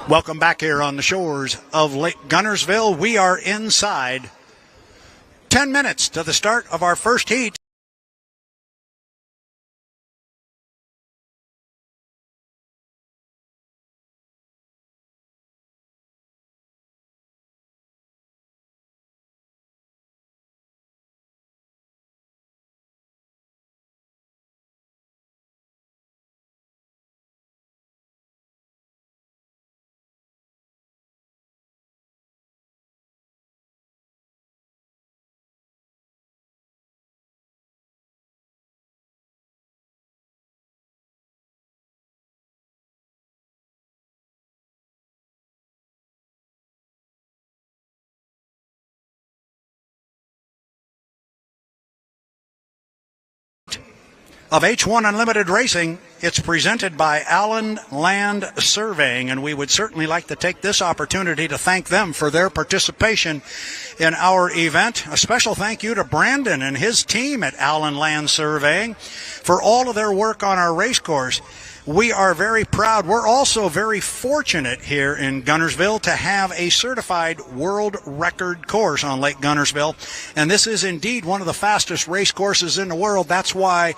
Welcome back here on the shores of Lake Guntersville. We are inside 10 minutes to the start of our first heat. Of H1 Unlimited Racing, it's presented by Allen Land Surveying, and we would certainly like to take this opportunity to thank them for their participation in our event. A special thank you to Brandon and his team at Allen Land Surveying for all of their work on our race course. We are very proud. We're also very fortunate here in Guntersville to have a certified world record course on Lake Guntersville, and this is indeed one of the fastest race courses in the world. That's why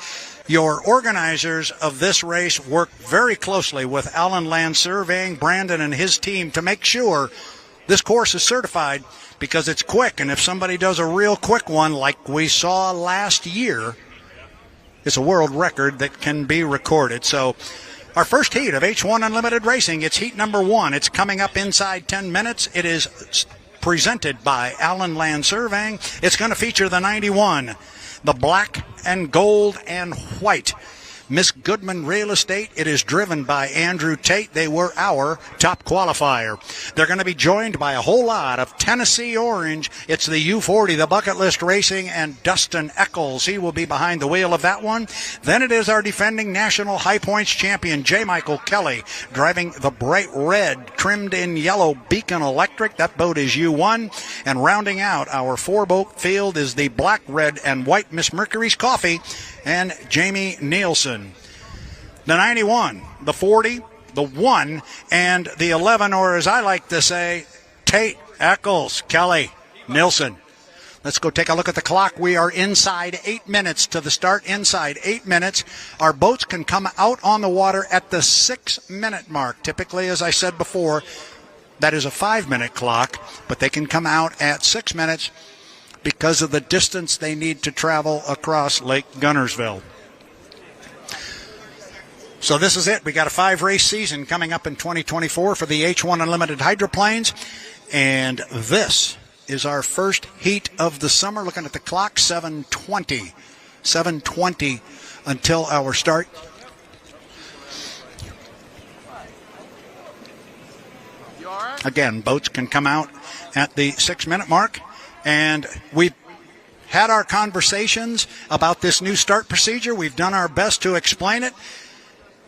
your organizers of this race work very closely with Allen Land Surveying, Brandon and his team, to make sure this course is certified, because it's quick, and if somebody does a real quick one like we saw last year, it's a world record that can be recorded. So our first heat of H1 Unlimited Racing, it's heat number 1. It's coming up inside 10 minutes. It is presented by Allen Land Surveying. It's going to feature the 91, the black and gold and white Miss Goodman Real Estate. It is driven by Andrew Tate. They were our top qualifier. They're going to be joined by a whole lot of Tennessee Orange. It's the U40, the Bucket List Racing, and Dustin Eccles. He will be behind the wheel of that one. Then it is our defending national high points champion, J. Michael Kelly, driving the bright red, trimmed in yellow Beacon Electric. That boat is U1. And rounding out our 4-boat field is the black, red, and white Miss Mercury's Coffee and Jamie Nielsen. The 91, the 40, the 1, and the 11, or as I like to say, Tate, Eccles, Kelly, Nielsen. Let's go take a look at the clock. We are inside 8 minutes to the start, inside 8 minutes. Our boats can come out on the water at the 6-minute mark. Typically, as I said before, that is a 5-minute clock, but they can come out at 6 minutes because of the distance they need to travel across Lake Guntersville. So this is it. We got a 5-race season coming up in 2024 for the H1 Unlimited hydroplanes, and this is our first heat of the summer. Looking at the clock, 7:20 until our start. Again, boats can come out at the 6-minute mark. And we've had our conversations about this new start procedure. We've done our best to explain it.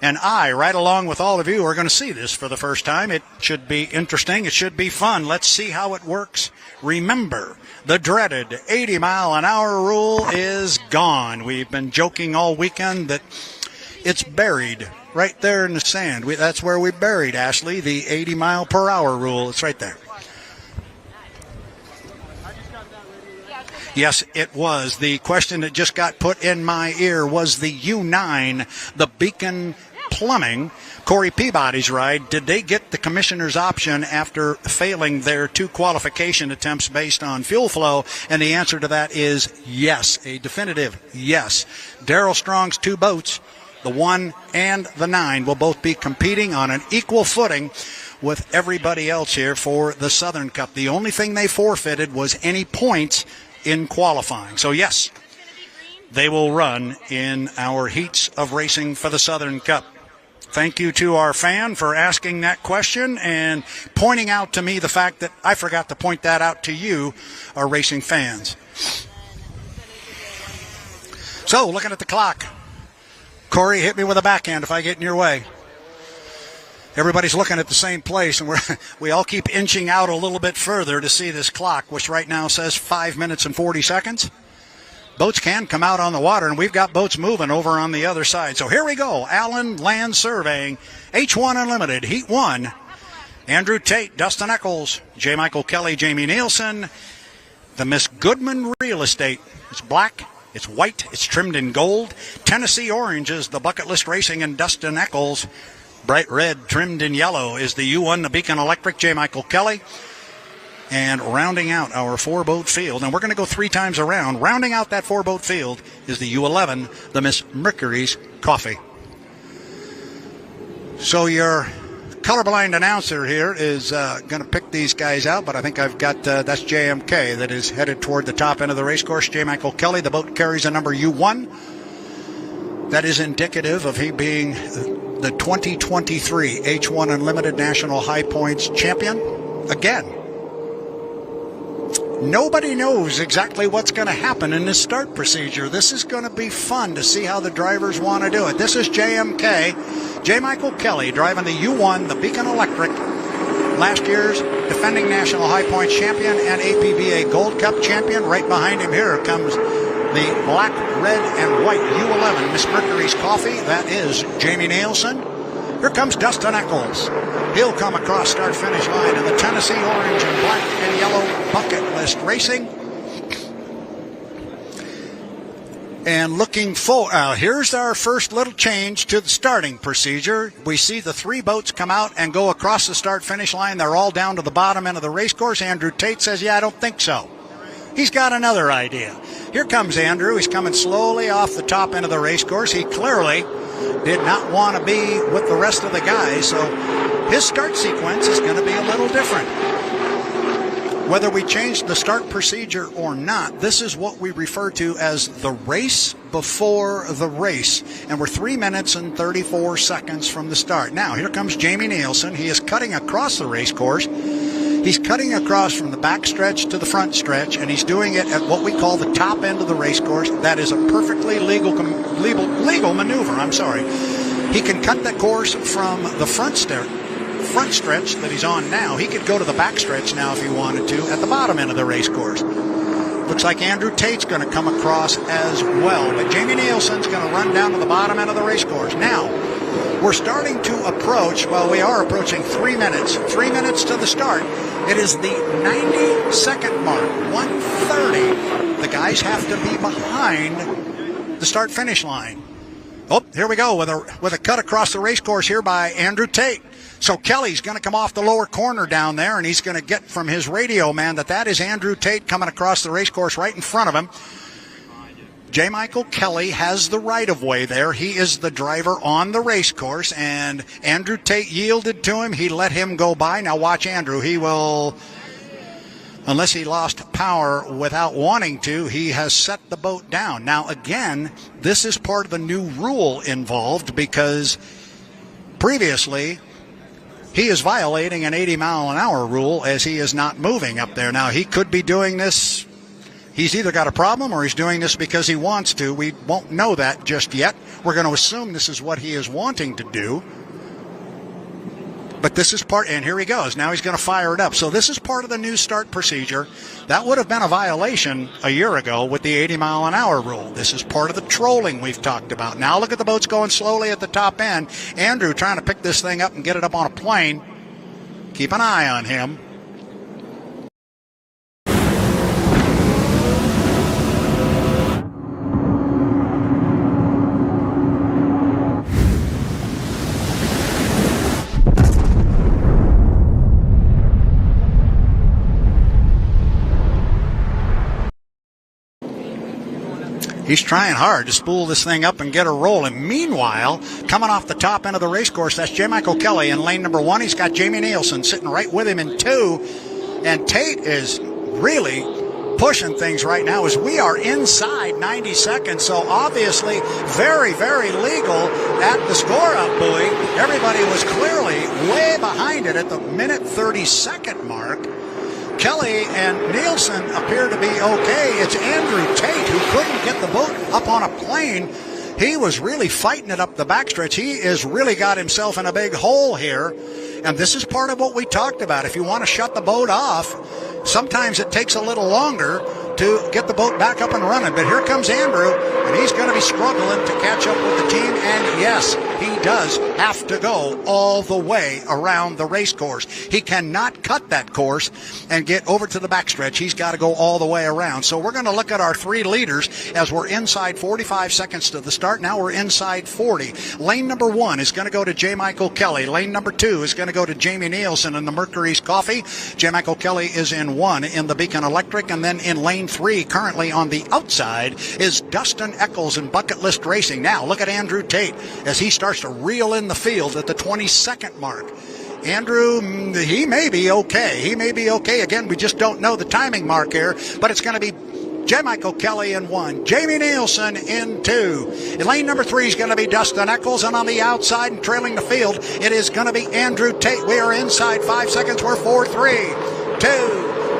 And I, right along with all of you, are going to see this for the first time. It should be interesting. It should be fun. Let's see how it works. Remember, the dreaded 80-mile-an-hour rule is gone. We've been joking all weekend that it's buried right there in the sand. That's where we buried, Ashley, the 80-mile-per-hour rule. It's right there. Yes, it was. The question that just got put in my ear was the U9, the Beacon Plumbing, Corey Peabody's ride. Did they get the commissioner's option after failing their 2 qualification attempts based on fuel flow? And the answer to that is yes, a definitive yes. Darrell Strong's 2 boats, the 1 and the 9, will both be competing on an equal footing with everybody else here for the Southern Cup. The only thing they forfeited was any points in qualifying. So yes, they will run in our heats of racing for the Southern Cup. Thank you to our fan for asking that question and pointing out to me the fact that I forgot to point that out to you, our racing fans. So, looking at the clock. Corey, hit me with a backhand if I get in your way. Everybody's looking at the same place, and we all keep inching out a little bit further to see this clock, which right now says 5 minutes and 40 seconds. Boats can come out on the water, and we've got boats moving over on the other side. So here we go. Allen Land Surveying, H1 Unlimited, Heat 1. Andrew Tate, Dustin Eccles, J. Michael Kelly, Jamie Nielsen. The Miss Goodman Real Estate. It's black, it's white, it's trimmed in gold. Tennessee Orange is the Bucket List Racing and Dustin Eccles. Bright red, trimmed in yellow, is the U1, the Beacon Electric, J. Michael Kelly. And rounding out our 4-boat field, and we're going to go 3 times around, rounding out that 4-boat field is the U11, the Miss Mercury's Coffee. So your colorblind announcer here is going to pick these guys out, but I think I've got, that's JMK that is headed toward the top end of the race course. J. Michael Kelly, the boat carries a number U1. That is indicative of he being the 2023 H1 Unlimited National High Points champion. Again, nobody knows exactly what's going to happen in this start procedure. This is going to be fun to see how the drivers want to do it. This is JMK, J. Michael Kelly, driving the U1, the Beacon Electric, last year's defending National High Points champion and APBA Gold Cup champion. Right behind him here comes the black, red, and white U11 Miss Mercury's Coffee. That is Jamie Nielsen. Here comes Dustin Eccles. He'll come across start-finish line in the Tennessee Orange and black and yellow Bucket List Racing. And looking forward, here's our first little change to the starting procedure. We see the 3 boats come out and go across the start-finish line. They're all down to the bottom end of the race course. Andrew Tate says, yeah, I don't think so. He's got another idea. Here comes Andrew. He's coming slowly off the top end of the race course. He clearly did not want to be with the rest of the guys, so his start sequence is going to be a little different. Whether we change the start procedure or not, this is what we refer to as the race before the race, and we're 3 minutes and 34 seconds from the start. Now, here comes Jamie Nielsen. He is cutting across the race course. He's cutting across from the back stretch to the front stretch, and he's doing it at what we call the top end of the race course. That is a perfectly legal maneuver. He can cut that course from the front stretch that he's on now. He could go to the back stretch now if he wanted to at the bottom end of the race course. Looks like Andrew Tate's going to come across as well, but Jamie Nielsen's going to run down to the bottom end of the race course. Now, we're starting to approach, well, we are approaching 3 minutes. 3 minutes to the start. It is the 90-second mark, 1:30. The guys have to be behind the start-finish line. Oh, here we go with a cut across the race course here by Andrew Tate. So Kelly's going to come off the lower corner down there, and he's going to get from his radio man that is Andrew Tate coming across the race course right in front of him. J. Michael Kelly has the right-of-way there. He is the driver on the race course, and Andrew Tate yielded to him. He let him go by. Now watch Andrew. He will, unless he lost power without wanting to, he has set the boat down. Now, again, this is part of the new rule involved because previously he is violating an 80-mile-an-hour rule as he is not moving up there. Now, he could be doing this. He's either got a problem or he's doing this because he wants to. We won't know that just yet. We're going to assume this is what he is wanting to do. But this is part, and here he goes. Now he's going to fire it up. So this is part of the new start procedure. That would have been a violation a year ago with the 80-mile-an-hour rule. This is part of the trolling we've talked about. Now look at the boats going slowly at the top end. Andrew trying to pick this thing up and get it up on a plane. Keep an eye on him. He's trying hard to spool this thing up and get her rolling. Meanwhile, coming off the top end of the race course, that's J. Michael Kelly in lane number 1. He's got Jamie Nielsen sitting right with him in 2. And Tate is really pushing things right now as we are inside 90 seconds. So obviously very, very legal at the score-up buoy. Everybody was clearly way behind it at the minute 30-second mark. Kelly and Nielsen appear to be okay. It's Andrew Tate who couldn't get the boat up on a plane. He was really fighting it up the backstretch. He has really got himself in a big hole here. And this is part of what we talked about. If you want to shut the boat off, sometimes it takes a little longer to get the boat back up and running. But here comes Andrew, and he's going to be struggling to catch up with the team. And yes, he does have to go all the way around the race course. He cannot cut that course and get over to the backstretch. He's got to go all the way around. So we're going to look at our 3 leaders as we're inside 45 seconds to the start. Now we're inside 40. Lane number 1 is going to go to J. Michael Kelly. Lane number 2 is going to go to Jamie Nielsen in the Mercury's Coffee. J. Michael Kelly is in 1 in the Beacon Electric, and then in lane 3, currently on the outside, is Dustin Eccles in Bucket List Racing. Now look at Andrew Tate as he starts to reel in the field at the 22nd mark. Andrew, he may be okay. He may be okay. Again, we just don't know the timing mark here, but it's going to be J. Michael Kelly in 1, Jamie Nielsen in 2. In lane number 3 is going to be Dustin Eccles, and on the outside and trailing the field, it is going to be Andrew Tate. We are inside 5 seconds. We're 4, 3, 2,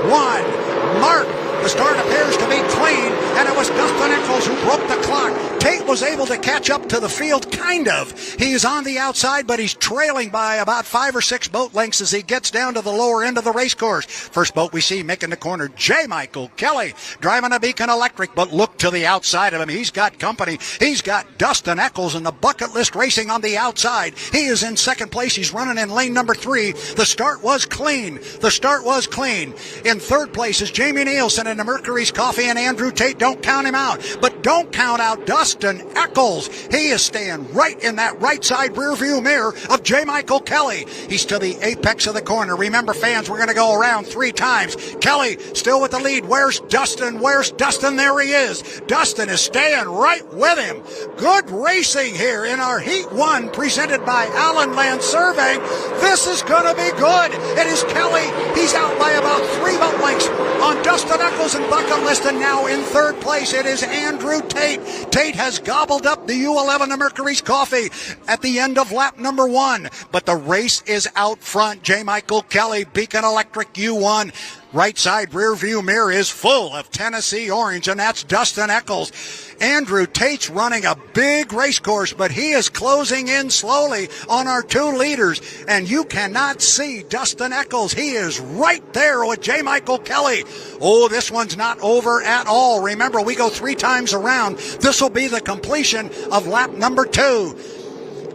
1. Mark. The start appears to be clean, and it was Dustin Eccles who broke the clock. Tate was able to catch up to the field, kind of. He's on the outside, but he's trailing by about 5 or 6 boat lengths as he gets down to the lower end of the race course. First boat we see making the corner, J. Michael Kelly, driving a Beacon Electric, but look to the outside of him. He's got company. He's got Dustin Eccles in the Bucket List Racing on the outside. He is in second place. He's running in lane number 3. The start was clean. The start was clean. In third place is Jamie Nielsen in the Mercury's Coffee, and Andrew Tate. Don't count him out, but don't count out Dustin Eccles. He is staying right in that right side rear view mirror of J. Michael Kelly. He's to the apex of the corner. Remember, fans, we're going to go around 3 times. Kelly still with the lead. Where's Dustin? Where's Dustin? There he is. Dustin is staying right with him. Good racing here in our Heat 1 presented by Allen Land Surveying. This is going to be good. It is Kelly. He's out by about 3 boat lengths on Dustin Eccles and Bucket List, and now in third place it is Andrew Tate. Tate has gobbled up the U11 of Mercury's Coffee at the end of lap number 1, but the race is out front. J. Michael Kelly, Beacon Electric U1. Right side rear view mirror is full of Tennessee orange, and that's Dustin Eccles. Andrew Tate's running a big race course, but he is closing in slowly on our 2 leaders, and you cannot see Dustin Eccles. He is right there with J. Michael Kelly. Oh, this one's not over at all. Remember, we go 3 times around. This will be the completion of lap number 2.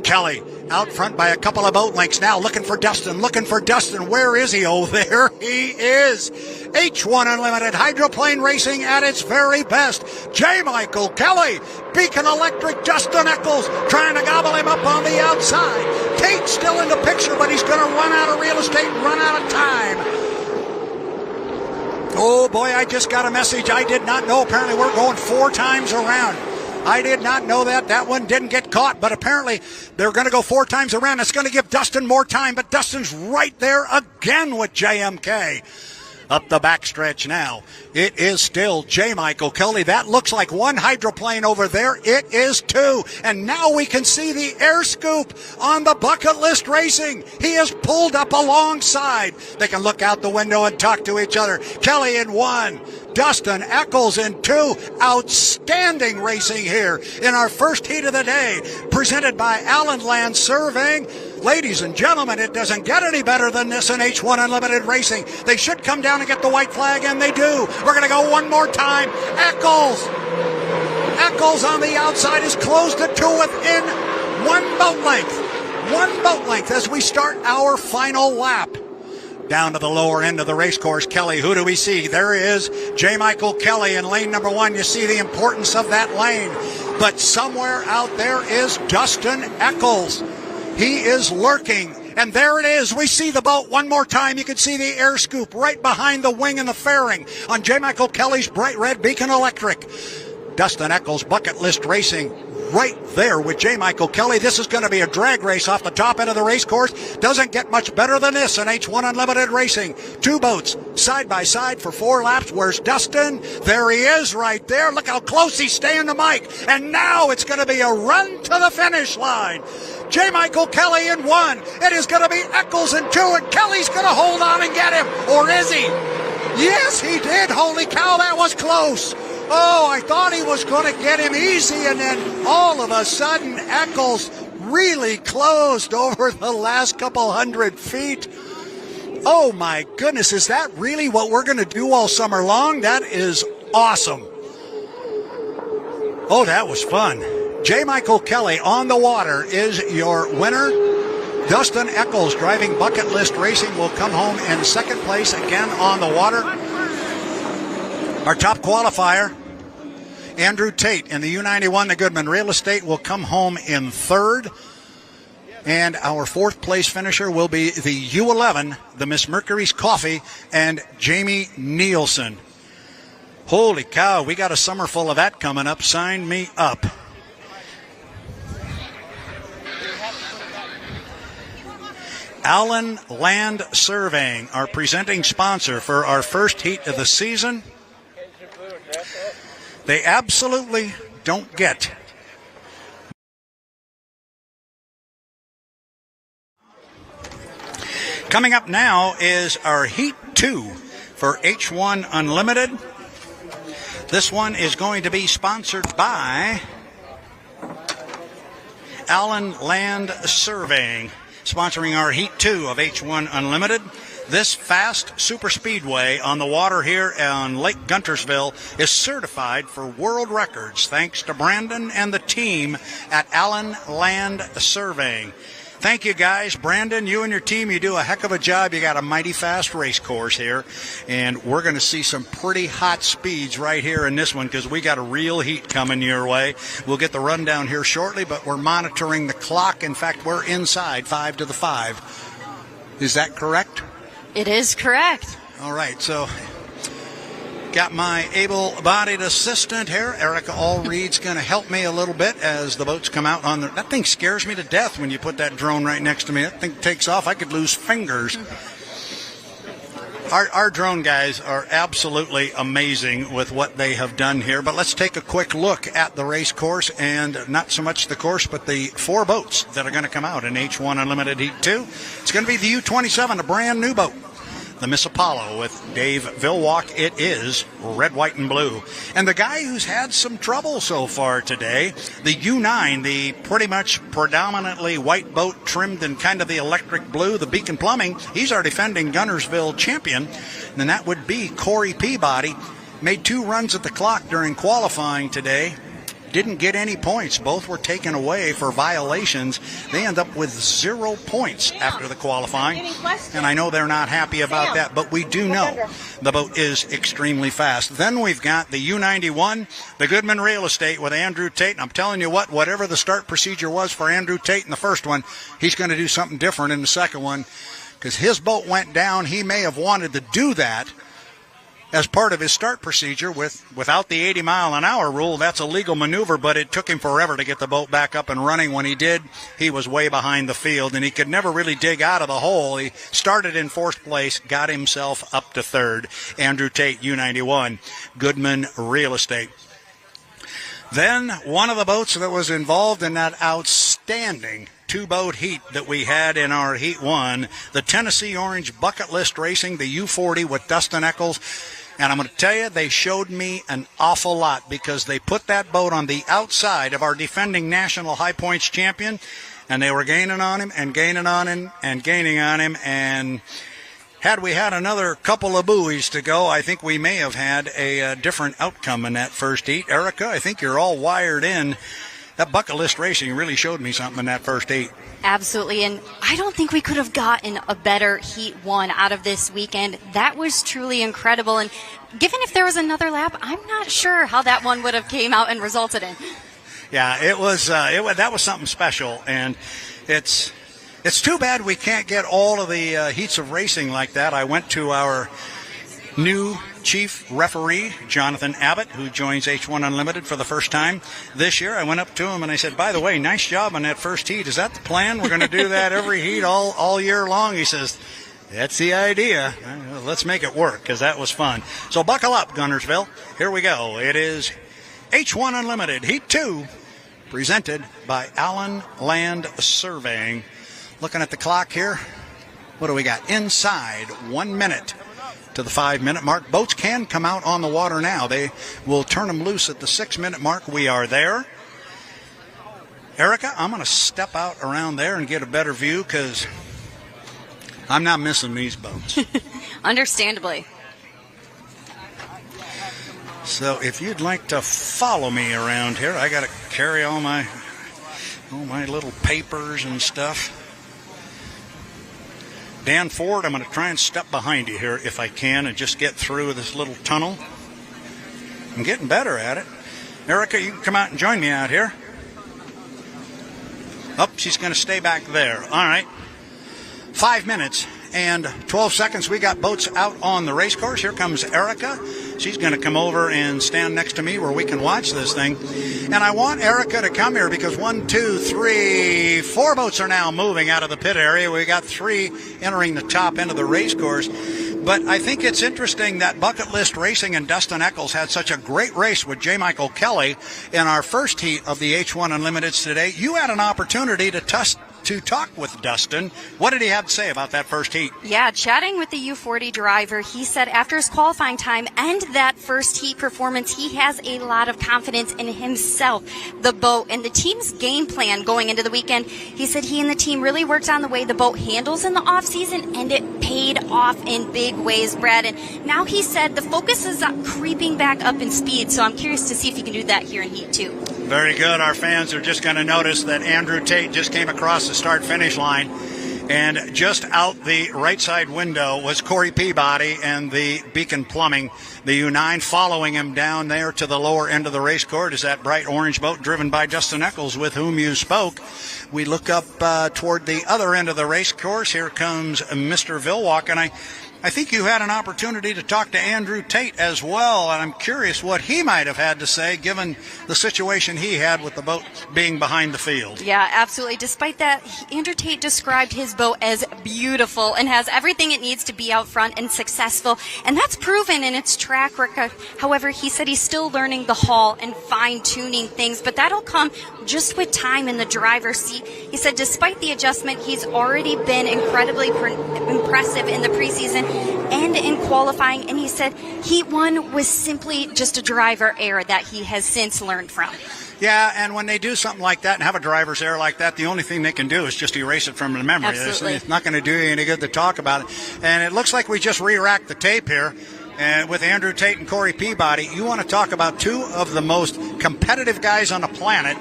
Kelly out front by a couple of boat lengths now, looking for Dustin. Where is he? Oh, there he is. H1 Unlimited hydroplane racing at its very best. J. Michael Kelly, Beacon Electric, Dustin Eccles trying to gobble him up on the outside. Tate's still in the picture, but he's going to run out of real estate and run out of time. Oh boy, I just got a message I did not know. Apparently we're going 4 times around. I did not know that. That one didn't get caught, but apparently they're going to go 4 times around. It's going to give Dustin more time, but Dustin's right there again with JMK. Up the backstretch now. It is still J. Michael Kelly. That looks like 1 hydroplane over there. It is 2. And now we can see the air scoop on the Bucket List Racing. He is pulled up alongside. They can look out the window and talk to each other. Kelly in 1. Dustin Eccles in 2. Outstanding racing here in our first heat of the day, presented by Allen Land Surveying. Ladies and gentlemen, it doesn't get any better than this in H1 Unlimited Racing. They should come down and get the white flag, and they do. We're going to go one more time. Eccles on the outside is closed to 2 within 1 boat length. 1 boat length as we start our final lap. Down to the lower end of the race course, Kelly, who do we see? There is J. Michael Kelly in lane number 1. You see the importance of that lane. But somewhere out there is Dustin Eccles. He is lurking. And there it is. We see the boat one more time. You can see the air scoop right behind the wing and the fairing on J. Michael Kelly's bright red Beacon Electric. Dustin Eccles, Bucket List Racing, right there with J. Michael Kelly. This is going to be a drag race off the top end of the race course. Doesn't get much better than this in H1 Unlimited Racing. Two boats side by side for 4 laps. Where's Dustin? There he is right there. Look how close he's staying to Mike. And now it's going to be a run to the finish line. J. Michael Kelly in 1. It is going to be Eccles in 2, and Kelly's going to hold on and get him. Or is he? Yes, he did. Holy cow, that was close. Oh, I thought he was going to get him easy, and then all of a sudden, Eccles really closed over the last couple hundred feet. Oh, my goodness, is that really what we're going to do all summer long? That is awesome. Oh, that was fun. J. Michael Kelly on the water is your winner. Dustin Eccles, driving Bucket List Racing, will come home in second place again on the water. Our top qualifier, Andrew Tate in the U91, the Goodman Real Estate, will come home in third. And our fourth place finisher will be the U11, the Miss Mercury's Coffee, and Jamie Nielsen. Holy cow, we got a summer full of that coming up. Sign me up. Allen Land Surveying, our presenting sponsor for our first heat of the season. They absolutely don't get. Coming up now is our Heat 2 for H1 Unlimited. This one is going to be sponsored by Allen Land Surveying, sponsoring our Heat 2 of H1 Unlimited. This fast super speedway on the water here on Lake Guntersville is certified for world records thanks to Brandon and the team at Allen Land Surveying. Thank you, guys. Brandon, you and your team, you do a heck of a job. You got a mighty fast race course here, and we're going to see some pretty hot speeds right here in this one because we got a real heat coming your way. We'll get the rundown here shortly, but we're monitoring the clock. In fact, we're inside 5 to the 5. Is that correct? It is correct. All right, so got my able-bodied assistant here. Erica Allreed's going to help me a little bit as the boats come out on the... That thing scares me to death when you put that drone right next to me. That thing takes off. I could lose fingers. Our drone guys are absolutely amazing with what they have done here. But let's take a quick look at the race course, and not so much the course, but the 4 boats that are going to come out in H1 Unlimited Heat 2. It's going to be the U27, a brand new boat. The Miss Apollo with Dave Vilwalk. It is red, white, and blue. And the guy who's had some trouble so far today, the U9, the pretty much predominantly white boat trimmed in kind of the electric blue, the Beacon Plumbing, he's our defending Guntersville champion, and that would be Corey Peabody. Made 2 runs at the clock during qualifying today. Didn't get any points. Both were taken away for violations. They end up with 0 points after the qualifying. And I know they're not happy about that, but we do know the boat is extremely fast. Then we've got the U91, the Goodman Real Estate with Andrew Tate. And I'm telling you what, whatever the start procedure was for Andrew Tate in the first one, he's going to do something different in the second one because his boat went down. He may have wanted to do that as part of his start procedure without the 80-mile-an-hour rule. That's a legal maneuver, but it took him forever to get the boat back up and running. When he did, he was way behind the field, and he could never really dig out of the hole. He started in 4th place, got himself up to 3rd. Andrew Tate, U91, Goodman Real Estate. Then one of the boats that was involved in that outstanding 2-boat heat that we had in our Heat 1, the Tennessee Orange Bucket List Racing, the U40 with Dustin Eccles. And I'm going to tell you, they showed me an awful lot because they put that boat on the outside of our defending national high points champion, and they were gaining on him and gaining on him and gaining on him. And had we had another couple of buoys to go, I think we may have had a different outcome in that first heat. Erica, I think you're all wired in. That Bucket List Racing really showed me something in that first heat. Absolutely, and I don't think we could have gotten a better Heat 1 out of this weekend. That was truly incredible, and given if there was another lap, I'm not sure how that one would have came out and resulted in. Yeah, it was that was something special, and it's too bad we can't get all of the heats of racing like that. I went to our new chief referee, Jonathan Abbott, who joins H1 Unlimited for the first time this year. I went up to him and I said, by the way, nice job on that first heat. Is that the plan? We're going to do that every heat all year long? He says, that's the idea. Let's make it work, because that was fun. So buckle up, Gunnersville. Here we go. It is H1 Unlimited, Heat 2, presented by Allen Land Surveying. Looking at the clock here, what do we got? Inside 1 minute to the 5-minute mark. Boats can come out on the water now. They will turn them loose at the 6-minute mark. We are there. Erica, I'm going to step out around there and get a better view, because I'm not missing these boats. Understandably. So if you'd like to follow me around here, I got to carry all my little papers and stuff. Dan Ford, I'm going to try and step behind you here if I can and just get through this little tunnel. I'm getting better at it. Erica, you can come out and join me out here. Oh, she's going to stay back there. All right. 5 minutes and 12 seconds. We got boats out on the race course. Here comes Erica. She's going to come over and stand next to me where we can watch this thing. And I want Erica to come here because 1, 2, 3, 4 boats are now moving out of the pit area. We got 3 entering the top end of the race course. But I think it's interesting that Bucket List Racing and Dustin Eccles had such a great race with J. Michael Kelly in our first heat of the H1 Unlimiteds today. You had an opportunity to talk with Dustin. What did he have to say about that first heat? Yeah, chatting with the U40 driver, he said after his qualifying time and that first heat performance, he has a lot of confidence in himself, the boat, and the team's game plan going into the weekend. He said he and the team really worked on the way the boat handles in the off-season, and it paid off in big ways, Brad. And now he said the focus is creeping back up in speed, so I'm curious to see if he can do that here in Heat 2. Very good. Our fans are just going to notice that Andrew Tate just came across the start-finish line, and just out the right side window was Corey Peabody and the Beacon Plumbing, the U9, following him down there to the lower end of the race course is that bright orange boat driven by Dustin Eccles, with whom you spoke. We look up toward the other end of the race course. Here comes Mr. Vilwalk, and I think you had an opportunity to talk to Andrew Tate as well, and I'm curious what he might have had to say given the situation he had with the boat being behind the field. Yeah, absolutely. Despite that, Andrew Tate described his boat as beautiful and has everything it needs to be out front and successful, and that's proven in its track record. However, he said he's still learning the hull and fine-tuning things, but that'll come just with time in the driver's seat. He said despite the adjustment, he's already been incredibly impressive in the preseason and in qualifying, and he said Heat 1 was simply just a driver error that he has since learned from. Yeah, and when they do something like that and have a driver's error like that, the only thing they can do is just erase it from the memory. Absolutely. It's not going to do you any good to talk about it. And it looks like we just re-racked the tape here. And with Andrew Tate and Corey Peabody, you want to talk about 2 of the most competitive guys on the planet.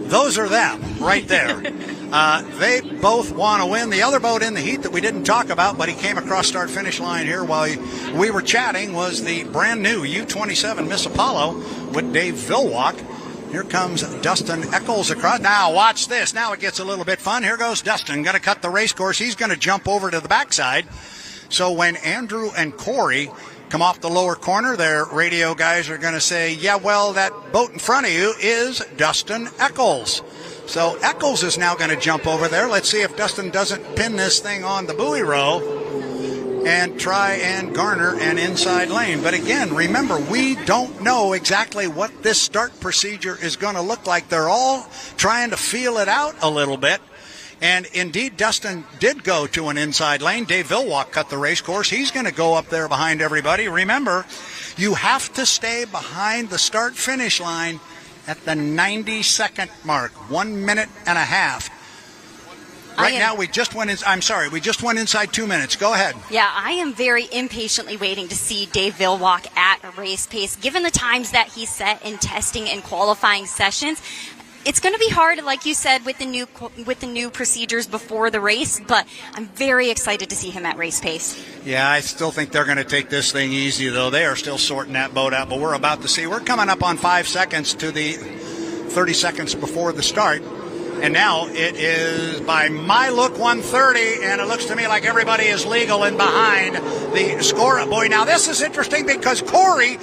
Those are them right there. They both want to win. The other boat in the heat that we didn't talk about, but he came across start-finish line here while we were chatting, was the brand-new U-27 Miss Apollo with Dave Vilwalk. Here comes Dustin Eccles across. Now, watch this. Now it gets a little bit fun. Here goes Dustin. Going to cut the race course. He's going to jump over to the backside. So when Andrew and Corey come off the lower corner, their radio guys are going to say, yeah, well, that boat in front of you is Dustin Eccles. So Eccles is now going to jump over there. Let's see if Dustin doesn't pin this thing on the buoy row and try and garner an inside lane. But again, remember, we don't know exactly what this start procedure is going to look like. They're all trying to feel it out a little bit. And indeed, Dustin did go to an inside lane. Dave Vilwalk cut the race course. He's going to go up there behind everybody. Remember, you have to stay behind the start-finish line at the 90-second mark, 1 minute and a half. Right now, we just went inside 2 minutes. Go ahead. Yeah, I am very impatiently waiting to see Dave Vilwalk at a race pace. Given the times that he set in testing and qualifying sessions, it's going to be hard, like you said, with the new procedures before the race, but I'm very excited to see him at race pace. Yeah, I still think they're going to take this thing easy, though. They are still sorting that boat out, but we're about to see. We're coming up on 5 seconds to the 30 seconds before the start. And now it is, by my look, 130, and it looks to me like everybody is legal and behind the score. Boy, now this is interesting because Corey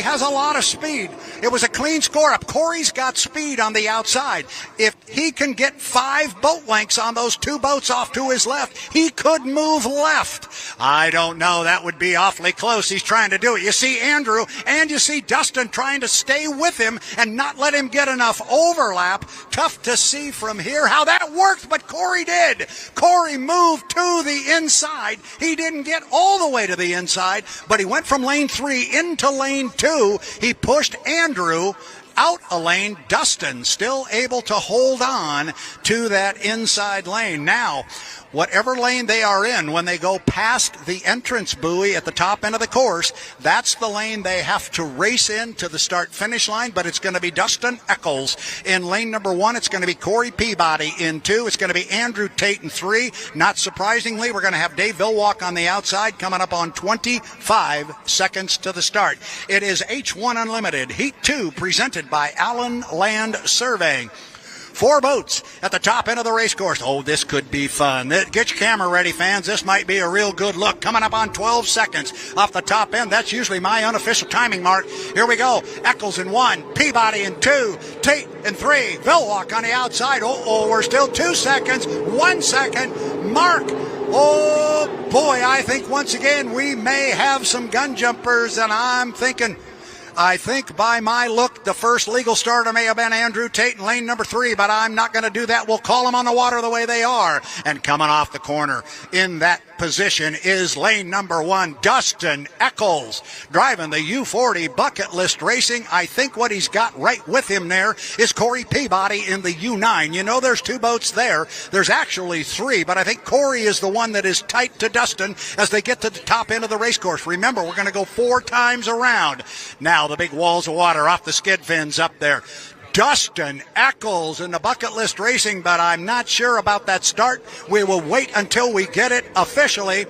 has a lot of speed. It was a clean score up. Corey's got speed on the outside. If he can get 5 boat lengths on those 2 boats off to his left, he could move left. I don't know. That would be awfully close. He's trying to do it. You see Andrew and you see Dustin trying to stay with him and not let him get enough overlap. Tough to see from here how that worked, but Corey did. Corey moved to the inside. He didn't get all the way to the inside, but he went from lane 3 into lane 2. He pushed Andrew out a lane. Dustin still able to hold on to that inside lane. Now, whatever lane they are in, when they go past the entrance buoy at the top end of the course, that's the lane they have to race in to the start-finish line, but it's going to be Dustin Eccles in lane number 1. It's going to be Corey Peabody in 2. It's going to be Andrew Tate in 3. Not surprisingly, we're going to have Dave Villwalk on the outside coming up on 25 seconds to the start. It is H1 Unlimited, Heat 2, presented by Allen Land Surveying. 4 boats at the top end of the race course. Oh, this could be fun. Get your camera ready, fans. This might be a real good look. Coming up on 12 seconds off the top end. That's usually my unofficial timing mark. Here we go. Eccles in 1, Peabody in 2, Tate in 3, Villwalk on the outside. We're still 2 seconds, 1 second. Mark. Oh, boy, I think once again we may have some gun jumpers, and I think by my look, the first legal starter may have been Andrew Tate in lane number 3, but I'm not going to do that. We'll call them on the water the way they are. And coming off the corner in that position is lane number 1, Dustin Eccles, driving the U40 Bucket List Racing. I think what he's got right with him there is Corey Peabody in the U9. You know, there's 2 boats there. There's actually 3, but I think Corey is the one that is tight to Dustin as they get to the top end of the race course. Remember, we're going to go 4 times around. Now the big walls of water off the skid fins up there. Dustin Eccles in the Bucket List Racing, but I'm not sure about that start. We will wait until we get it officially.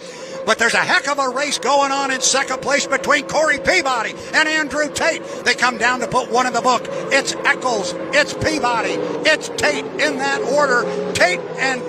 But there's a heck of a race going on in second place between Corey Peabody and Andrew Tate. They come down to put one in the book. It's Eccles, it's Peabody, it's Tate in that order. Tate and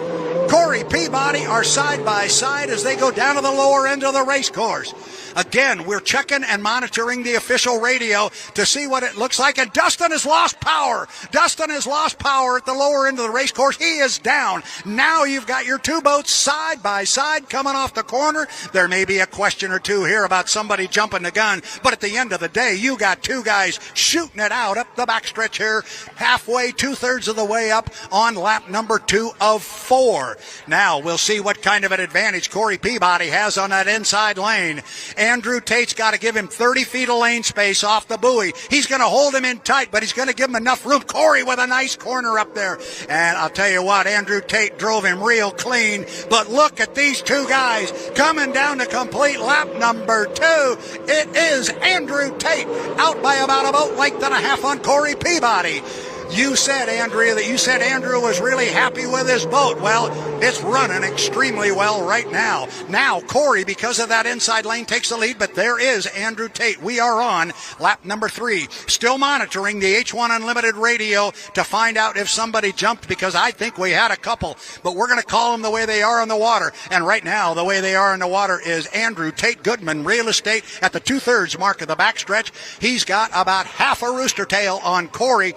Corey Peabody are side by side as they go down to the lower end of the race course. Again, we're checking and monitoring the official radio to see what it looks like, and Dustin has lost power. Dustin has lost power at the lower end of the race course. He is down. Now you've got your 2 boats side by side coming off the corner. There may be a question or 2 here about somebody jumping the gun, but at the end of the day, you got 2 guys shooting it out up the backstretch here, halfway, 2/3 of the way up on lap number 2 of 4. Now we'll see what kind of an advantage Corey Peabody has on that inside lane. Andrew Tate's got to give him 30 feet of lane space off the buoy. He's going to hold him in tight, but he's going to give him enough room. Corey with a nice corner up there. And I'll tell you what, Andrew Tate drove him real clean. But look at these 2 guys coming down to complete lap number 2. It is Andrew Tate out by about a boat length and a half on Corey Peabody. You said, Andrea, that you said Andrew was really happy with his boat. Well, it's running extremely well right now. Now, Corey, because of that inside lane, takes the lead, but there is Andrew Tate. We are on lap number 3. Still monitoring the H1 Unlimited radio to find out if somebody jumped, because I think we had a couple, but we're going to call them the way they are on the water. And right now, the way they are in the water is Andrew Tate Goodman Real Estate at the 2/3 mark of the backstretch. He's got about half a rooster tail on Corey.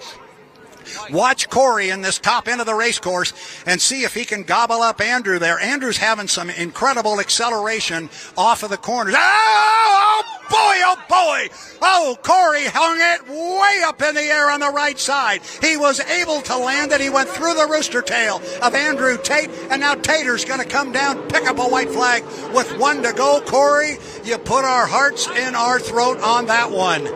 Watch Corey in this top end of the race course and see if he can gobble up Andrew there. Andrew's having some incredible acceleration off of the corners. Oh, boy, oh, boy. Oh, Corey hung it way up in the air on the right side. He was able to land it. He went through the rooster tail of Andrew Tate, and now Tater's going to come down, pick up a white flag with 1 to go. Corey, you put our hearts in our throat on that one.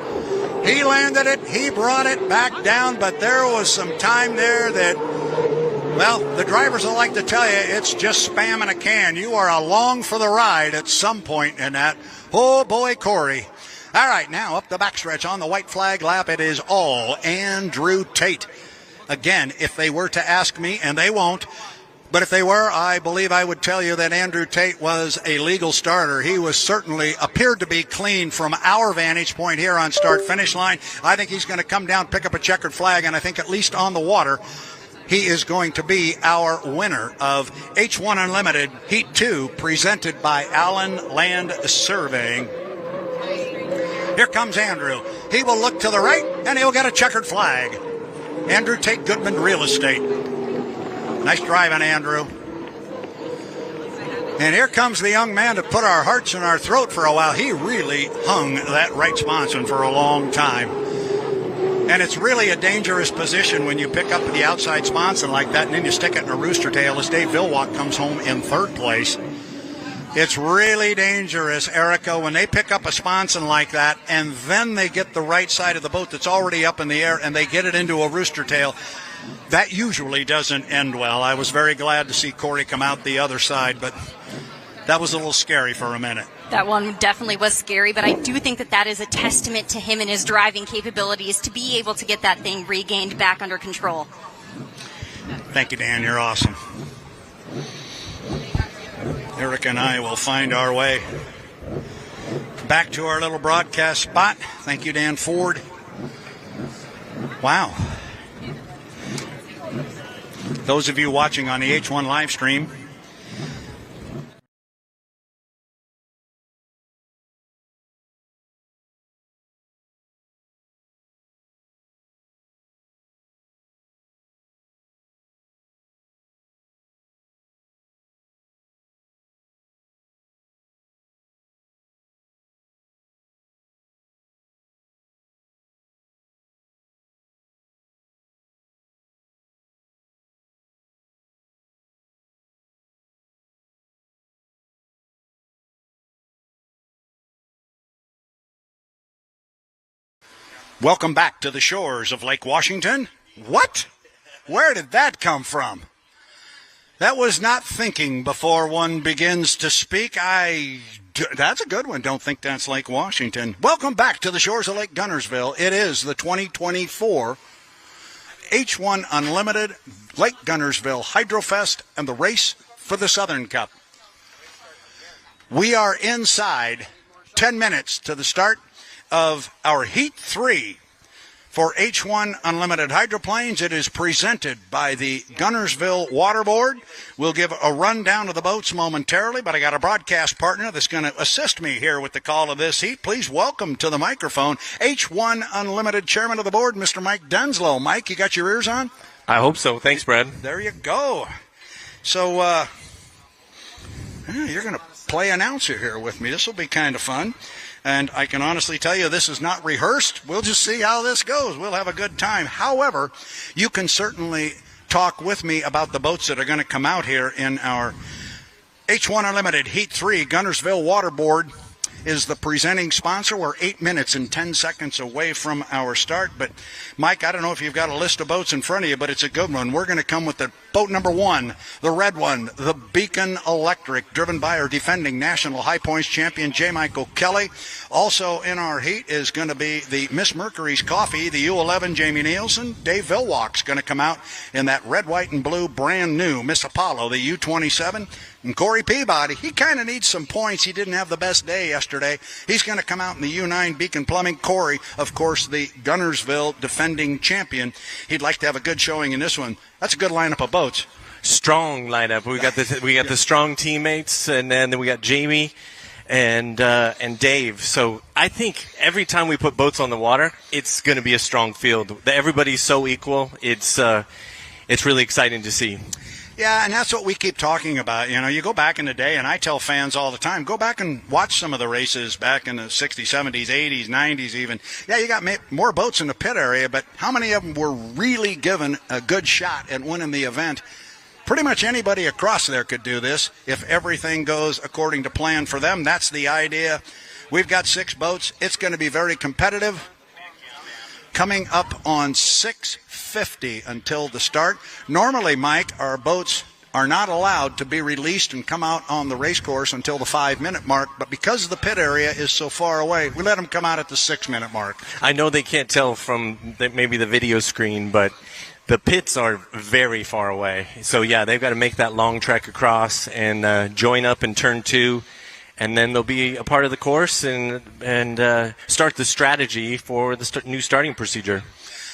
He landed it, he brought it back down, but there was some time there that, well, the drivers will like to tell you it's just spamming a can. You are along for the ride at some point in that. Oh, boy, Corey. All right, now up the backstretch on the white flag lap, it is all Andrew Tate. Again, if they were to ask me, and they won't, but if they were, I believe I would tell you that Andrew Tate was a legal starter. He was certainly appeared to be clean from our vantage point here on start-finish line. I think he's going to come down, pick up a checkered flag, and I think at least on the water, he is going to be our winner of H1 Unlimited Heat 2, presented by Allen Land Surveying. Here comes Andrew. He will look to the right, and he'll get a checkered flag. Andrew Tate Goodman Real Estate. Nice driving, Andrew. And here comes the young man that put our hearts in our throat for a while. He really hung that right sponson for a long time. And it's really a dangerous position when you pick up the outside sponson like that and then you stick it in a rooster tail as Dave Vilwalk comes home in third place. It's really dangerous, Erica, when they pick up a sponson like that and then they get the right side of the boat that's already up in the air and they get it into a rooster tail. That usually doesn't end well. I was very glad to see Corey come out the other side, but that was a little scary for a minute. That one definitely was scary, but I do think that is a testament to him and his driving capabilities to be able to get that thing regained back under control. Thank you, Dan. You're awesome. Eric and I will find our way back to our little broadcast spot. Thank you, Dan Ford. Wow. Those of you watching on the H1 live stream, welcome back to the shores of Lake Washington. What? Where did that come from? That was not thinking before one begins to speak. That's a good one. Don't think that's Lake Washington. Welcome back to the shores of Lake Guntersville. It is the 2024 H1 Unlimited Lake Guntersville Hydrofest and the race for the Southern Cup. We are inside 10 minutes to the start of our Heat 3 for H1 Unlimited Hydroplanes. It is presented by the Guntersville Water Board. We'll give a rundown of the boats momentarily, but I got a broadcast partner that's going to assist me here with the call of this heat. Please welcome to the microphone H1 Unlimited Chairman of the Board, Mr. Mike Denslow. Mike, you got your ears on? I hope so. Thanks, Brad. There you go. So you're going to play announcer here with me. This will be kind of fun. And I can honestly tell you this is not rehearsed. We'll just see how this goes. We'll have a good time. However, you can certainly talk with me about the boats that are going to come out here in our H1 Unlimited Heat 3. Guntersville Water Board is the presenting sponsor. We're 8 minutes and 10 seconds away from our start. But, Mike, I don't know if you've got a list of boats in front of you, but it's a good one. We're going to come with the boat number 1, the red one, the Beacon Electric, driven by our defending national high points champion, J. Michael Kelly. Also in our heat is going to be the Miss Mercury's Coffee, the U11, Jamie Nielsen. Dave Vilwalk's going to come out in that red, white, and blue brand new Miss Apollo, the U27. And Corey Peabody, he kind of needs some points. He didn't have the best day yesterday. He's going to come out in the U9 Beacon Plumbing. Corey, of course, the Guntersville defending champion. He'd like to have a good showing in this one. That's a good lineup of boats. Strong lineup. We got the strong teammates, and then we got Jamie and Dave. So I think every time we put boats on the water, it's going to be a strong field. Everybody's so equal. It's really exciting to see. Yeah, and that's what we keep talking about. You know, you go back in the day, and I tell fans all the time, go back and watch some of the races back in the 60s, 70s, 80s, 90s even. Yeah, you got more boats in the pit area, but how many of them were really given a good shot at winning the event? Pretty much anybody across there could do this if everything goes according to plan for them. That's the idea. We've got 6 boats. It's going to be very competitive. Coming up on 6:50 until the start. Normally, Mike, our boats are not allowed to be released and come out on the race course until the 5-minute mark, but because the pit area is so far away, we let them come out at the 6-minute mark. I know they can't tell from maybe the video screen, but the pits are very far away. So, yeah, they've got to make that long trek across and join up in turn 2. And then they'll be a part of the course and start the strategy for the new starting procedure.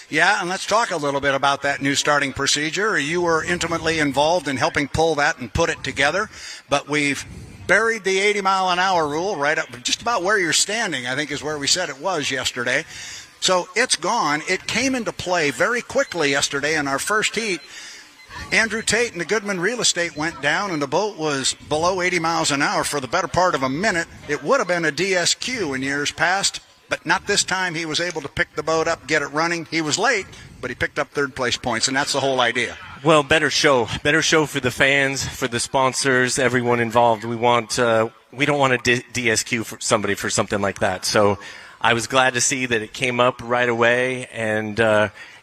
Yeah, and let's talk a little bit about that new starting procedure. You were intimately involved in helping pull that and put it together, but we've buried the 80-mile-an-hour rule right up just about where you're standing, I think is where we said it was yesterday. So it's gone. It came into play very quickly yesterday in our first heat. Andrew Tate and the Goodman Real Estate went down, and the boat was below 80 miles an hour for the better part of a minute. It would have been a DSQ in years past, but not this time. He was able to pick the boat up, get it running. He was late, but he picked up third-place points, and that's the whole idea. Well, better show for the fans, for the sponsors, everyone involved. We don't want to DSQ for somebody for something like that. So I was glad to see that it came up right away, and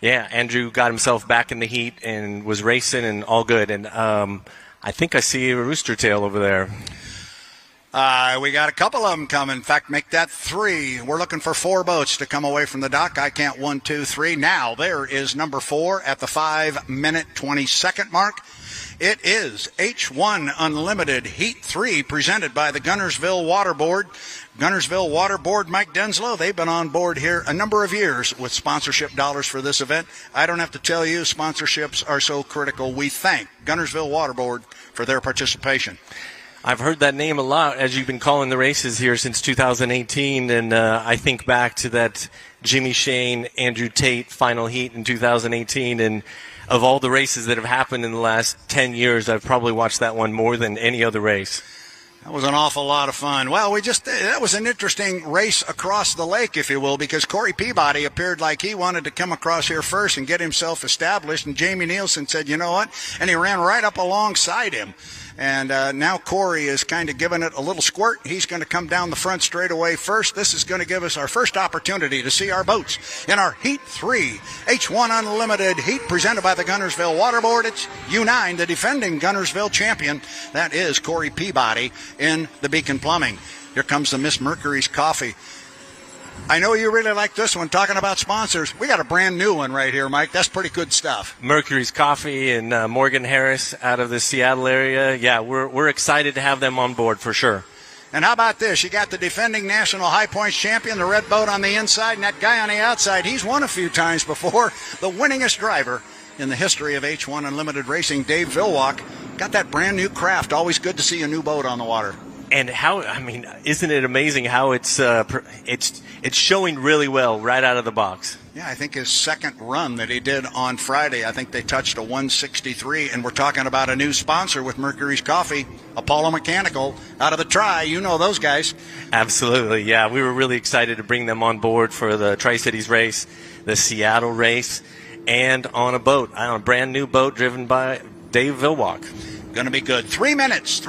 Andrew got himself back in the heat and was racing and all good. And I think I see a rooster tail over there. We got a couple of them coming. In fact, make that 3. We're looking for 4 boats to come away from the dock. I count 1, 2, 3. Now, there is number 4 at the 5-minute, 20-second mark. It is H1 Unlimited Heat 3, presented by the Guntersville Water Board. Guntersville Water Board, Mike Denslow, they've been on board here a number of years with sponsorship dollars for this event. I don't have to tell you, sponsorships are so critical. We thank Guntersville Water Board for their participation. I've heard that name a lot as you've been calling the races here since 2018, and I think back to that Jimmy Shane, Andrew Tate final heat in 2018, and of all the races that have happened in the last 10 years, I've probably watched that one more than any other race. That was an awful lot of fun. Well, that was an interesting race across the lake, if you will, because Corey Peabody appeared like he wanted to come across here first and get himself established, and Jamie Nielsen said, you know what, and he ran right up alongside him. And now Corey is kind of giving it a little squirt. He's going to come down the front straightaway first. This is going to give us our first opportunity to see our boats in our Heat 3 H1 Unlimited Heat presented by the Guntersville Water Board. It's U9, the defending Guntersville champion. That is Corey Peabody in the Beacon Plumbing. Here comes the Miss Mercury's Coffee. I know you really like this one. Talking about sponsors, we got a brand new one right here, Mike. That's pretty good stuff. Mercury's Coffee and Morgan Harris out of the Seattle area. Yeah, we're excited to have them on board for sure. And how about this? You got the defending national high points champion, the red boat on the inside, and that guy on the outside. He's won a few times before. The winningest driver in the history of H1 Unlimited Racing, Dave Vilwalk. Got that brand new craft. Always good to see a new boat on the water. And isn't it amazing how it's showing really well right out of the box? Yeah, I think his second run that he did on Friday, I think they touched a 163, and we're talking about a new sponsor with Mercury's Coffee, Apollo Mechanical, out of the Tri. You know those guys. Absolutely, yeah. We were really excited to bring them on board for the Tri-Cities race, the Seattle race, and on a brand new boat driven by Dave Vilwalk. Going to be good. 3 minutes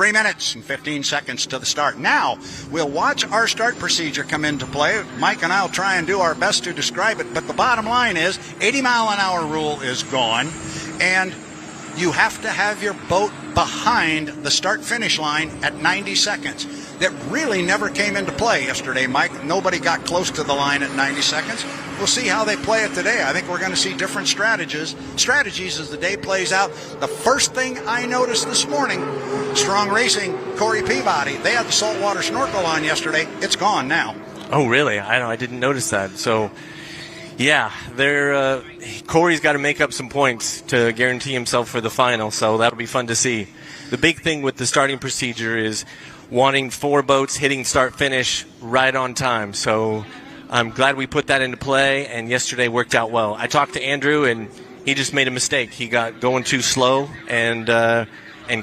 and 15 seconds to the start. Now, we'll watch our start procedure come into play. Mike and I will try and do our best to describe it, but the bottom line is 80-mile-an-hour rule is gone, and you have to have your boat behind the start-finish line at 90 seconds. That really never came into play yesterday, Mike. Nobody got close to the line at 90 seconds. We'll see how they play it today. I think we're going to see different strategies as the day plays out. The first thing I noticed this morning, Strong Racing, Corey Peabody, they had the saltwater snorkel on yesterday. It's gone now. Oh, really? I didn't notice that. So, yeah, Corey's got to make up some points to guarantee himself for the final, so that'll be fun to see. The big thing with the starting procedure is wanting 4 boats hitting start-finish right on time. So I'm glad we put that into play, and yesterday worked out well. I talked to Andrew, and he just made a mistake. He got going too slow and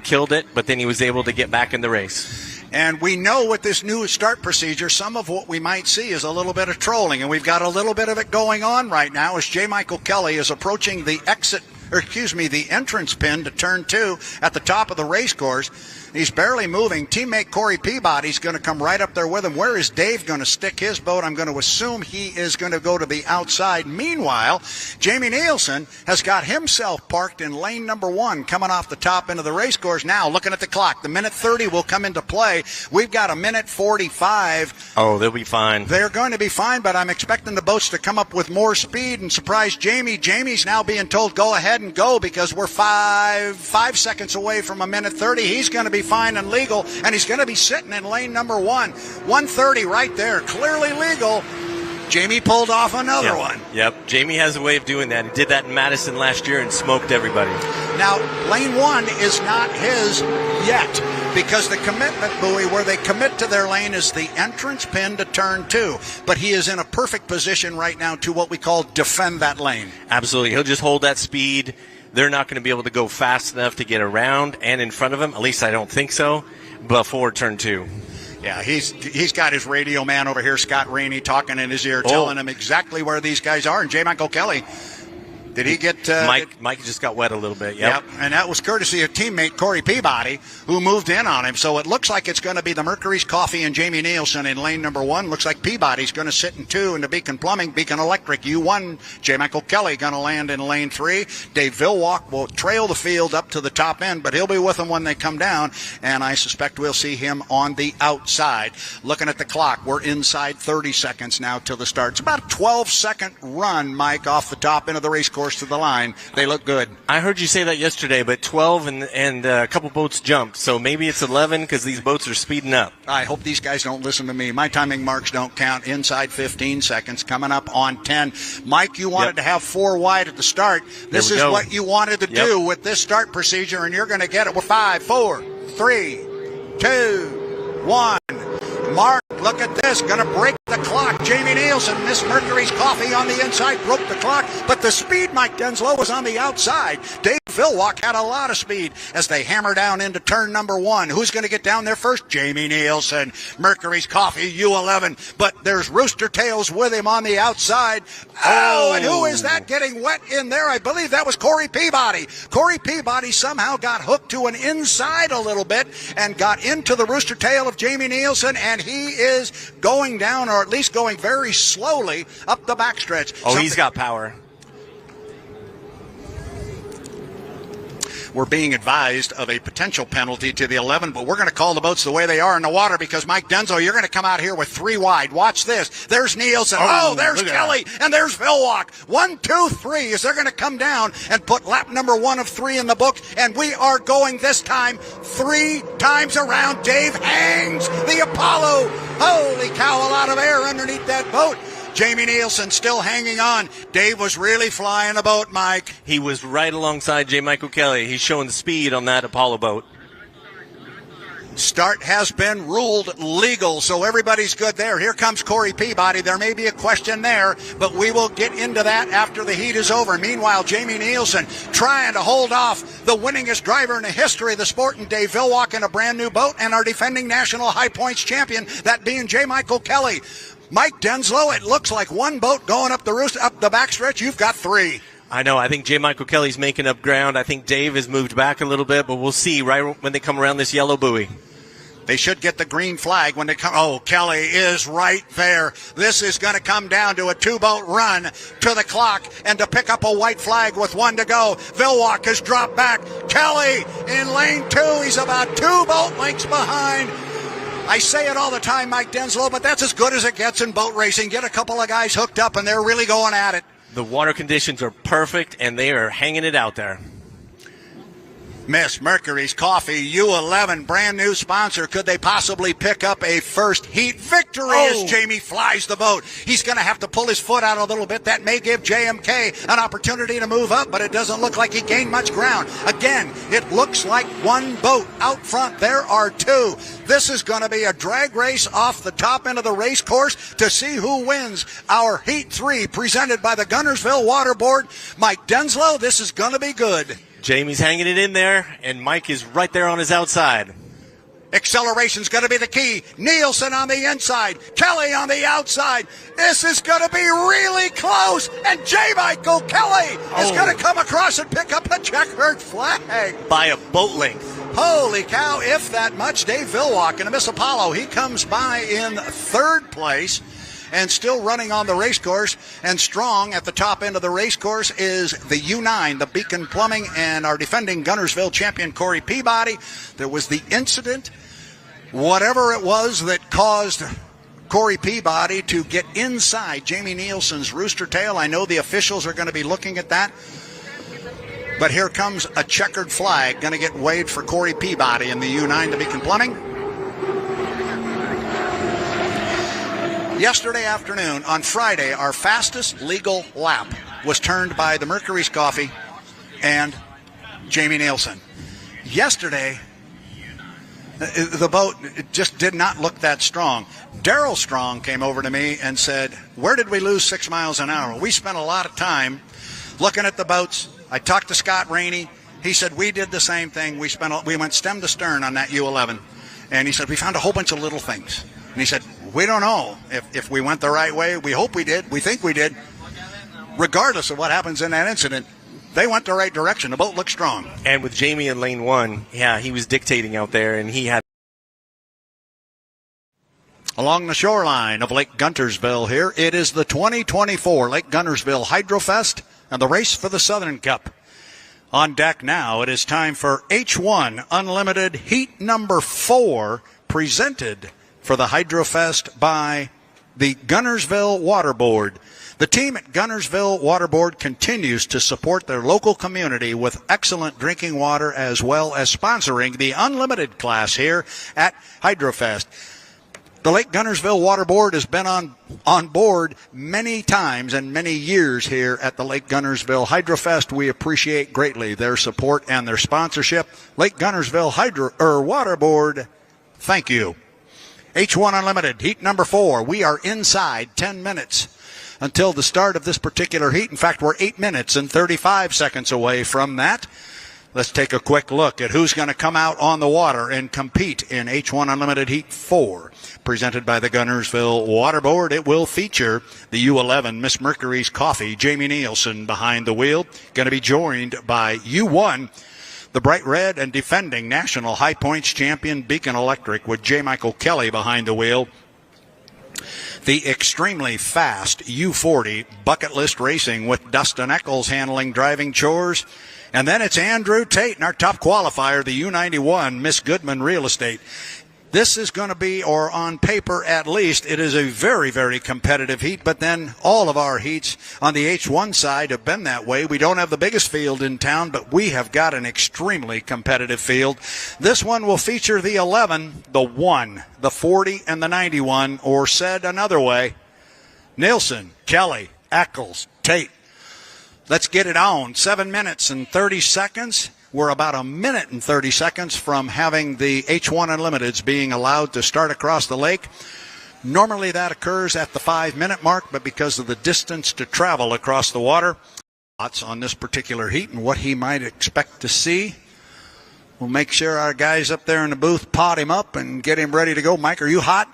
killed it, but then he was able to get back in the race. And we know with this new start procedure, some of what we might see is a little bit of trolling, and we've got a little bit of it going on right now as J. Michael Kelly is approaching the entrance pin to turn 2 at the top of the race course. He's barely moving. Teammate Corey Peabody's going to come right up there with him. Where is Dave going to stick his boat? I'm going to assume he is going to go to the outside. Meanwhile, Jamie Nielsen has got himself parked in lane number 1 coming off the top end of the race course. Now, looking at the clock, the minute 30 will come into play. We've got a minute 45. Oh, they'll be fine. They're going to be fine, but I'm expecting the boats to come up with more speed and surprise Jamie. Jamie's now being told go ahead and go because we're 5 seconds away from a minute 30. He's going to be fine and legal, and he's going to be sitting in lane number 1. 1:30 right there, clearly legal. Jamie pulled off another one. Yep. Jamie has a way of doing that. He did that in Madison last year and smoked everybody. Now, lane 1 is not his yet, because the commitment buoy where they commit to their lane is the entrance pin to turn 2. But he is in a perfect position right now to what we call defend that lane. Absolutely. He'll just hold that speed. They're not going to be able to go fast enough to get around and in front of him. At least I don't think so. Before turn 2. Yeah, he's got his radio man over here, Scott Rainey, talking in his ear, telling him exactly where these guys are. And J. Michael Kelly, did he get... Mike just got wet a little bit, yep. And that was courtesy of teammate Corey Peabody, who moved in on him. So it looks like it's going to be the Mercury's Coffee and Jamie Nielsen in lane number 1. Looks like Peabody's going to sit in 2, and the Beacon Plumbing, Beacon Electric, U1. J. Michael Kelly going to land in lane 3. Dave Villwalk will trail the field up to the top end, but he'll be with them when they come down, and I suspect we'll see him on the outside. Looking at the clock, we're inside 30 seconds now till the start. It's about a 12-second run, Mike, off the top end of the race course to the line. They look good. I heard you say that yesterday, but 12 and a couple boats jumped, so maybe it's 11 because these boats are speeding up. I hope these guys don't listen to me. My timing marks don't count. Inside 15 seconds, coming up on 10. Mike, you wanted to have 4 wide at the start. This is what you wanted to do with this start procedure, and you're going to get it with 5, 4, 3, 2, 1. Mark, look at this. Going to break the clock. Jamie Nielsen, Miss Mercury's Coffee on the inside, broke the clock. But the speed, Mike Denslow, was on the outside. Dave Villwalk had a lot of speed as they hammer down into turn number 1. Who's going to get down there first? Jamie Nielsen, Mercury's Coffee, U11. But there's Rooster Tails with him on the outside. Oh, and who is that getting wet in there? I believe that was Corey Peabody. Corey Peabody somehow got hooked to an inside a little bit and got into the Rooster Tail of Jamie Nielsen, and he is going down, or at least going very slowly up the backstretch. He's got power. We're being advised of a potential penalty to the 11, but we're going to call the boats the way they are in the water because, Mike Denzo, you're going to come out here with 3 wide. Watch this. There's Nielsen. There's Kelly. And there's Villwalk. 1, 2, 3 as they're going to come down and put lap number 1 of 3 in the book. And we are going this time 3 times around. Dave hangs the Apollo. Holy cow, a lot of air underneath that boat. Jamie Nielsen still hanging on. Dave was really flying the boat, Mike. He was right alongside J. Michael Kelly. He's showing the speed on that Apollo boat. Start has been ruled legal, so everybody's good there. Here comes Corey Peabody. There may be a question there, but we will get into that after the heat is over. Meanwhile, Jamie Nielsen trying to hold off the winningest driver in the history of the sport, and Dave Villwalk in a brand new boat, and our defending national high points champion, that being J. Michael Kelly. Mike Denslow, it looks like 1 boat going up the backstretch. You've got 3. I know. I think J. Michael Kelly's making up ground. I think Dave has moved back a little bit, but we'll see right when they come around this yellow buoy. They should get the green flag when they come. Oh, Kelly is right there. This is going to come down to a 2-boat run to the clock and to pick up a white flag with 1 to go. Villwalk has dropped back. Kelly in lane 2. He's about 2 boat lengths behind. I say it all the time, Mike Denslow, but that's as good as it gets in boat racing. Get a couple of guys hooked up, and they're really going at it. The water conditions are perfect, and they are hanging it out there. Miss Mercury's Coffee, U11, brand new sponsor. Could they possibly pick up a first heat victory as Jamie flies the boat? He's going to have to pull his foot out a little bit. That may give JMK an opportunity to move up, but it doesn't look like he gained much ground. Again, it looks like 1 boat out front. There are 2. This is going to be a drag race off the top end of the race course to see who wins our Heat 3 presented by the Gunnersville Water Board. Mike Denslow, this is going to be good. Jamie's hanging it in there, and Mike is right there on his outside. Acceleration's going to be the key. Nielsen on the inside. Kelly on the outside. This is going to be really close. And J. Michael Kelly is going to come across and pick up a checkered flag. By a boat length. Holy cow, if that much. Dave Villwalk and Miss Apollo. He comes by in 3rd place. And still running on the race course and strong at the top end of the race course is the U9, the Beacon Plumbing, and our defending Gunnersville champion, Corey Peabody. There was the incident, whatever it was that caused Corey Peabody to get inside Jamie Nielsen's Rooster Tail. I know the officials are going to be looking at that. But here comes a checkered flag going to get waved for Corey Peabody in the U9, the Beacon Plumbing. Yesterday afternoon, on Friday, our fastest legal lap was turned by the Mercury's Coffee and Jamie Nielsen. Yesterday, the boat just did not look that strong. Darrell Strong came over to me and said, where did we lose 6 miles an hour? We spent a lot of time looking at the boats. I talked to Scott Rainey. He said, we did the same thing. We went stem to stern on that U11. And he said, we found a whole bunch of little things. And he said, we don't know if we went the right way. We hope we did. We think we did. Regardless of what happens in that incident, they went the right direction. The boat looked strong. And with Jamie in lane 1, yeah, he was dictating out there, and he had. Along the shoreline of Lake Guntersville here, it is the 2024 Lake Guntersville Hydrofest and the race for the Southern Cup. On deck now, it is time for H1 Unlimited Heat number 4, presented for the Hydrofest by the Guntersville Water Board. The team at Guntersville Water Board continues to support their local community with excellent drinking water, as well as sponsoring the Unlimited class here at Hydrofest. The Lake Guntersville Water Board has been on board many times and many years here at the Lake Guntersville Hydrofest. We appreciate greatly their support and their sponsorship. Lake Guntersville Water Board, thank you. H1 Unlimited, heat number 4. We are inside 10 minutes until the start of this particular heat. In fact, we're 8 minutes and 35 seconds away from that. Let's take a quick look at who's going to come out on the water and compete in H1 Unlimited Heat 4. Presented by the Guntersville Water Board, it will feature the U11 Miss Mercury's Coffee, Jamie Nielsen behind the wheel. Going to be joined by U1, the bright red and defending national high points champion Beacon Electric, with J. Michael Kelly behind the wheel. The extremely fast U40 Bucket List Racing with Dustin Eccles handling driving chores. And then it's Andrew Tate in our top qualifier, the U91 Miss Goodman Real Estate. This is going to be, or on paper at least, it is a very, very competitive heat. But then all of our heats on the H1 side have been that way. We don't have the biggest field in town, but we have got an extremely competitive field. This one will feature the 11, the 1, the 40, and the 91, or said another way, Nielsen, Kelly, Eccles, Tate. Let's get it on. 7 minutes and 30 seconds. We're about a minute and 30 seconds from having the H1 Unlimiteds being allowed to start across the lake. Normally that occurs at the 5-minute mark, but because of the distance to travel across the water, thoughts on this particular heat and what he might expect to see. We'll make sure our guys up there in the booth pot him up and get him ready to go. Mike, are you hot?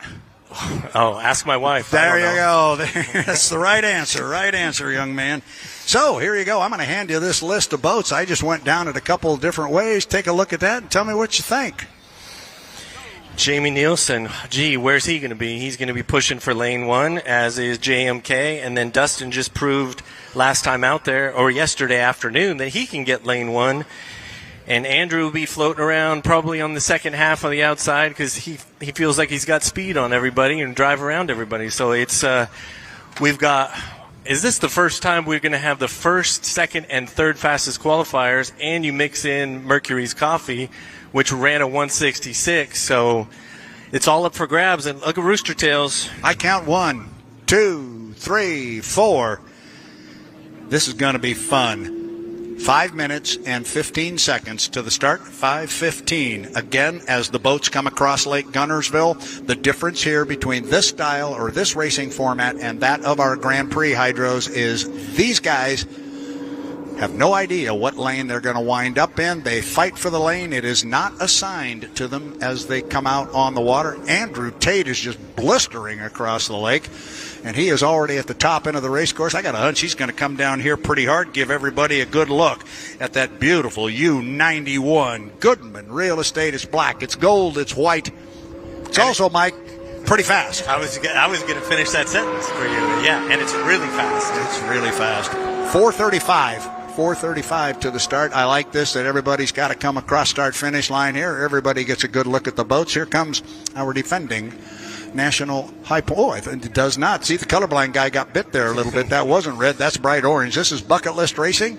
Oh, ask my wife. There you go. That's the right answer. Right answer, young man. So here you go. I'm going to hand you this list of boats. I just went down it a couple of different ways. Take a look at that and tell me what you think. Jamie Nielsen, gee, where's he going to be? He's going to be pushing for lane 1, as is JMK. And then Dustin just proved last time out there, or yesterday afternoon, that he can get lane 1. And Andrew will be floating around probably on the second half of the outside, because he feels like he's got speed on everybody and drive around everybody. So it's we've got. Is this the first time we're going to have the first, second, and third fastest qualifiers, and you mix in Mercury's Coffee, which ran a 166? So it's all up for grabs. And look at Rooster Tails. I count 1, 2, 3, 4. This is going to be fun. 5 minutes and 15 seconds to the start. 5:15. Again, as the boats come across Lake Guntersville, the difference here between this style or this racing format and that of our Grand Prix Hydros is these guys have no idea what lane they're going to wind up in. They fight for the lane. It is not assigned to them as they come out on the water. Andrew Tate is just blistering across the lake, and he is already at the top end of the race course. I got a hunch he's going to come down here pretty hard, give everybody a good look at that beautiful U91 Goodman Real Estate. It's black, it's gold, it's white. It's also, Mike, pretty fast. I was going to finish that sentence for you. Yeah, and it's really fast. It's really fast. 4:35 to the start. I like this, that everybody's got to come across start-finish line here. Everybody gets a good look at the boats. Here comes our defending national high point. Oh, it does not. See, the colorblind guy got bit there a little bit. That wasn't red. That's bright orange. This is Bucket List Racing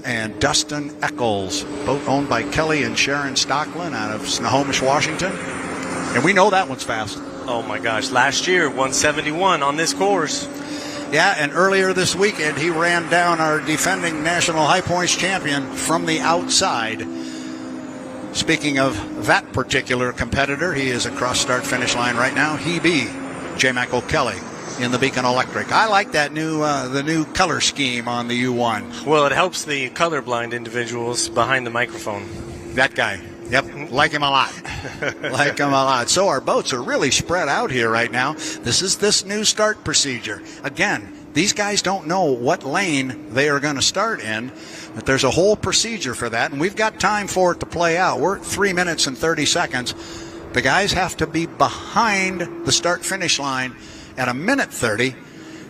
and Dustin Eccles, boat owned by Kelly and Sharon Stocklin out of Snohomish, Washington. And we know that one's fast. Oh my gosh, last year 171 on this course. Yeah, and earlier this weekend he ran down our defending national high points champion from the outside. Speaking of that particular competitor, he is across start finish line right now. He be J. Michael Kelly in the Beacon Electric. I like that the new color scheme on the U1. Well, it helps the colorblind individuals behind the microphone. That guy. Yep, like him a lot. Like him a lot. So our boats are really spread out here right now. This is this new start procedure. Again, these guys don't know what lane they are going to start in, but there's a whole procedure for that, and we've got time for it to play out. We're at 3 minutes and 30 seconds. The guys have to be behind the start-finish line at 1:30.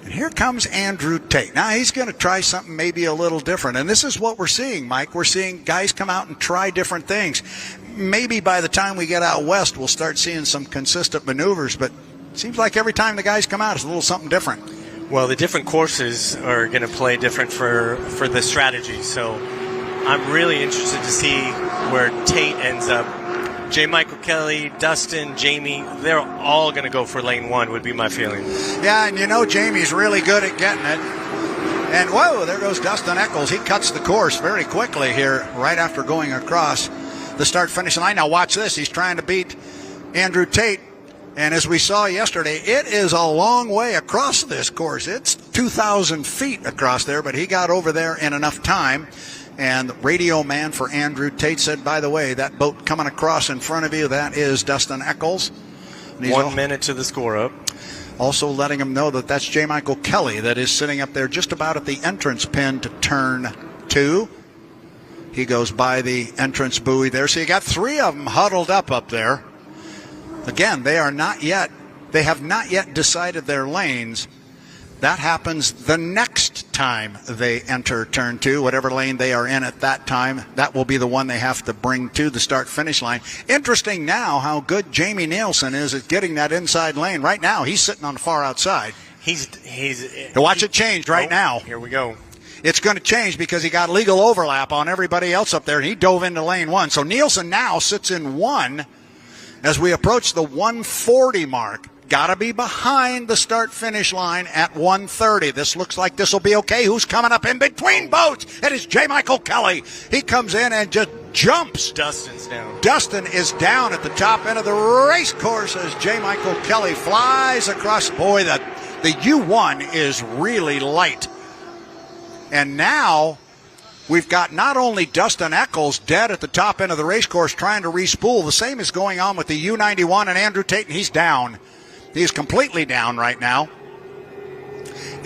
And here comes Andrew Tate. Now, he's going to try something maybe a little different. And this is what we're seeing, Mike. We're seeing guys come out and try different things. Maybe by the time we get out west, we'll start seeing some consistent maneuvers. But it seems like every time the guys come out, it's a little something different. Well, the different courses are going to play different for the strategy. So I'm really interested to see where Tate ends up. J. Michael Kelly, Dustin, Jamie, they're all going to go for lane 1 would be my feeling. Yeah, and you know Jamie's really good at getting it. And whoa, there goes Dustin Eccles. He cuts the course very quickly here right after going across the start-finish line. Now watch this. He's trying to beat Andrew Tate. And as we saw yesterday, it is a long way across this course. It's 2,000 feet across there, but he got over there in enough time. And the radio man for Andrew Tate said, by the way, that boat coming across in front of you, that is Dustin Eccles. 1 minute to the score up. Also letting him know that that's J. Michael Kelly that is sitting up there just about at the entrance pin to turn 2. He goes by the entrance buoy there. So you got 3 of them huddled up there. Again, they have not yet decided their lanes. That happens the next time they enter turn 2, whatever lane they are in at that time. That will be the one they have to bring to the start-finish line. Interesting now how good Jamie Nielsen is at getting that inside lane. Right now, he's sitting on the far outside. Watch it change right now. Here we go. It's going to change because he got legal overlap on everybody else up there, and he dove into lane 1. So Nielsen now sits in 1 as we approach the 140 mark. Got to be behind the start-finish line at 1:30. This looks like this will be okay. Who's coming up in between boats? It is J. Michael Kelly. He comes in and just jumps. Dustin's down. Dustin is down at the top end of the race course as J. Michael Kelly flies across. Boy, the U1 is really light. And now we've got not only Dustin Eccles dead at the top end of the race course trying to respool. The same is going on with the U91 and Andrew Tate, and he's down. He's completely down right now.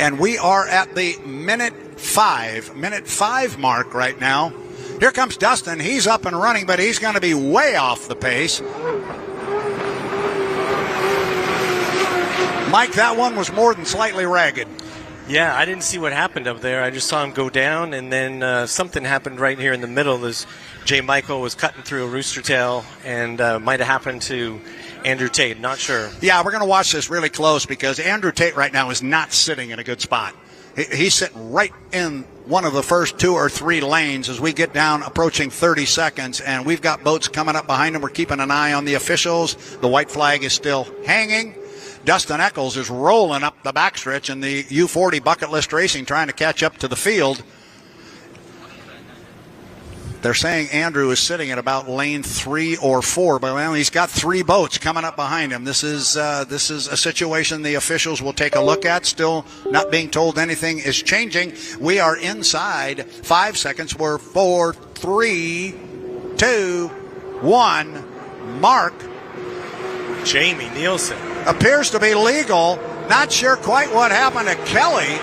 And we are at the minute 5 mark right now. Here comes Dustin. He's up and running, but he's going to be way off the pace. Mike, that one was more than slightly ragged. Yeah, I didn't see what happened up there. I just saw him go down, and then something happened right here in the middle as J. Michael was cutting through a rooster tail, and might have happened to Andrew Tate. Not sure. Yeah, we're going to watch this really close because Andrew Tate right now is not sitting in a good spot. He's sitting right in one of the first 2 or 3 lanes as we get down approaching 30 seconds, and we've got boats coming up behind him. We're keeping an eye on the officials. The white flag is still hanging. Dustin Eccles is rolling up the backstretch in the U40 Bucket List Racing, trying to catch up to the field. They're saying Andrew is sitting at about lane 3 or 4, but well, he's got 3 boats coming up behind him. This is a situation the officials will take a look at. Still not being told anything is changing. We are inside 5 seconds. We're 4, 3, 2, 1. Mark. Jamie Nielsen appears to be legal. Not sure quite what happened to Kelly,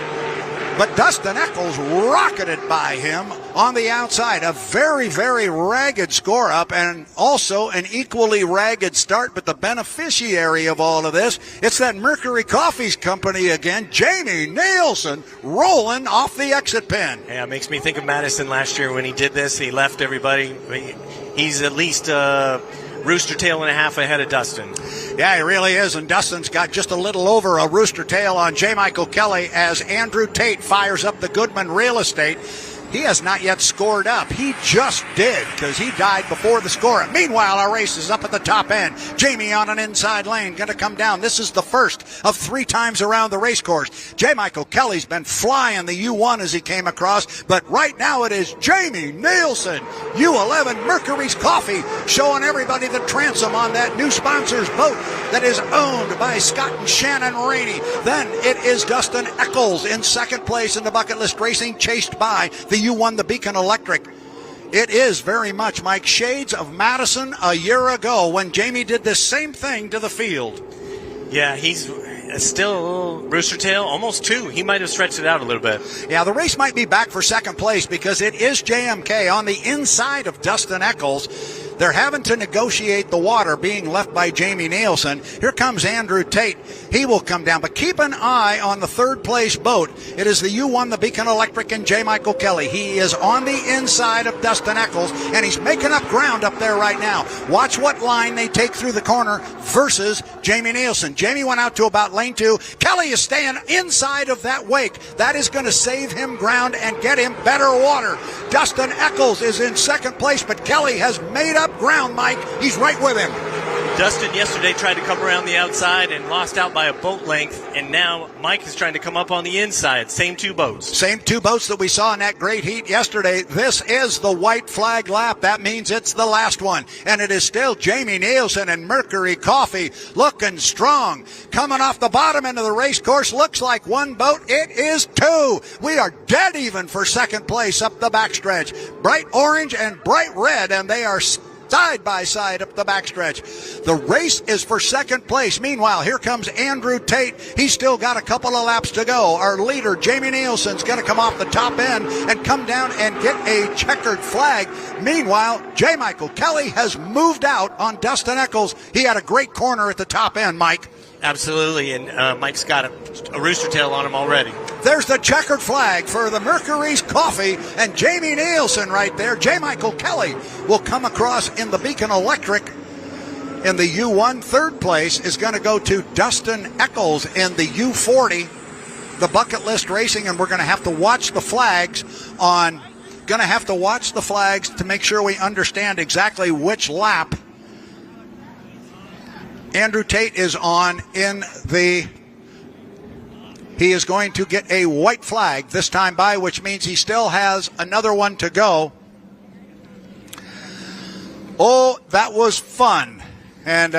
but Dustin Eccles rocketed by him on the outside. A very, very ragged score up and also an equally ragged start. But the beneficiary of all of this, it's that Mercury Coffees Company again. Jamie Nielsen rolling off the exit pin. Yeah, it makes me think of Madison last year when he did this. He left everybody. He's at least rooster tail and a half ahead of Dustin. Yeah, he really is, and Dustin's got just a little over a rooster tail on J. Michael Kelly as Andrew Tate fires up the Goodman Real Estate. He has not yet scored up. He just did, because he died before the score. Meanwhile, our race is up at the top end. Jamie on an inside lane, going to come down. This is the first of 3 times around the race course. J. Michael Kelly's been flying the U1 as he came across, but right now it is Jamie Nielsen, U11 Mercury's Coffee, showing everybody the transom on that new sponsor's boat that is owned by Scott and Shannon Rainey. Then it is Dustin Eccles in second place in the Bucket List Racing, chased by the U1, the Beacon Electric. It is very much, Mike, shades of Madison a year ago when Jamie did the same thing to the field. Yeah, he's still a little rooster tail, almost 2. He might have stretched it out a little bit. Yeah, the race might be back for second place because it is JMK on the inside of Dustin Eccles. They're having to negotiate the water being left by Jamie Nielsen. Here comes Andrew Tate. He will come down, but keep an eye on the third place boat. It is the U1, the Beacon Electric, and J. Michael Kelly. He is on the inside of Dustin Eccles, and he's making up ground up there right now. Watch what line they take through the corner versus Jamie Nielsen. Jamie went out to about lane 2. Kelly is staying inside of that wake. That is going to save him ground and get him better water. Dustin Eccles is in second place, but Kelly has made up ground, Mike. He's right with him. Dustin yesterday tried to come around the outside and lost out by a boat length, and now Mike is trying to come up on the inside. Same 2 boats. Same 2 boats that we saw in that great heat yesterday. This is the white flag lap. That means it's the last one. And it is still Jamie Nielsen and Mercury Coffee looking strong. Coming off the bottom end of the race course, looks like 1 boat. It is 2. We are dead even for second place up the backstretch. Bright orange and bright red, and they are side by side up the backstretch. The race is for second place. Meanwhile, here comes Andrew Tate. He's still got a couple of laps to go. Our leader, Jamie Nielsen's going to come off the top end and come down and get a checkered flag. Meanwhile, J. Michael Kelly has moved out on Dustin Eccles. He had a great corner at the top end, Mike. Absolutely, and Mike's got a rooster tail on him already. There's the checkered flag for the Mercury's Coffee and Jamie Nielsen right there. J. Michael Kelly will come across in the Beacon Electric in the U1. Third place is going to go to Dustin Eccles in the U40, the Bucket List Racing, and we're going to have to watch the flags to make sure we understand exactly which lap Andrew Tate is on in the... He is going to get a white flag this time by, which means he still has another one to go. Oh, that was fun. And,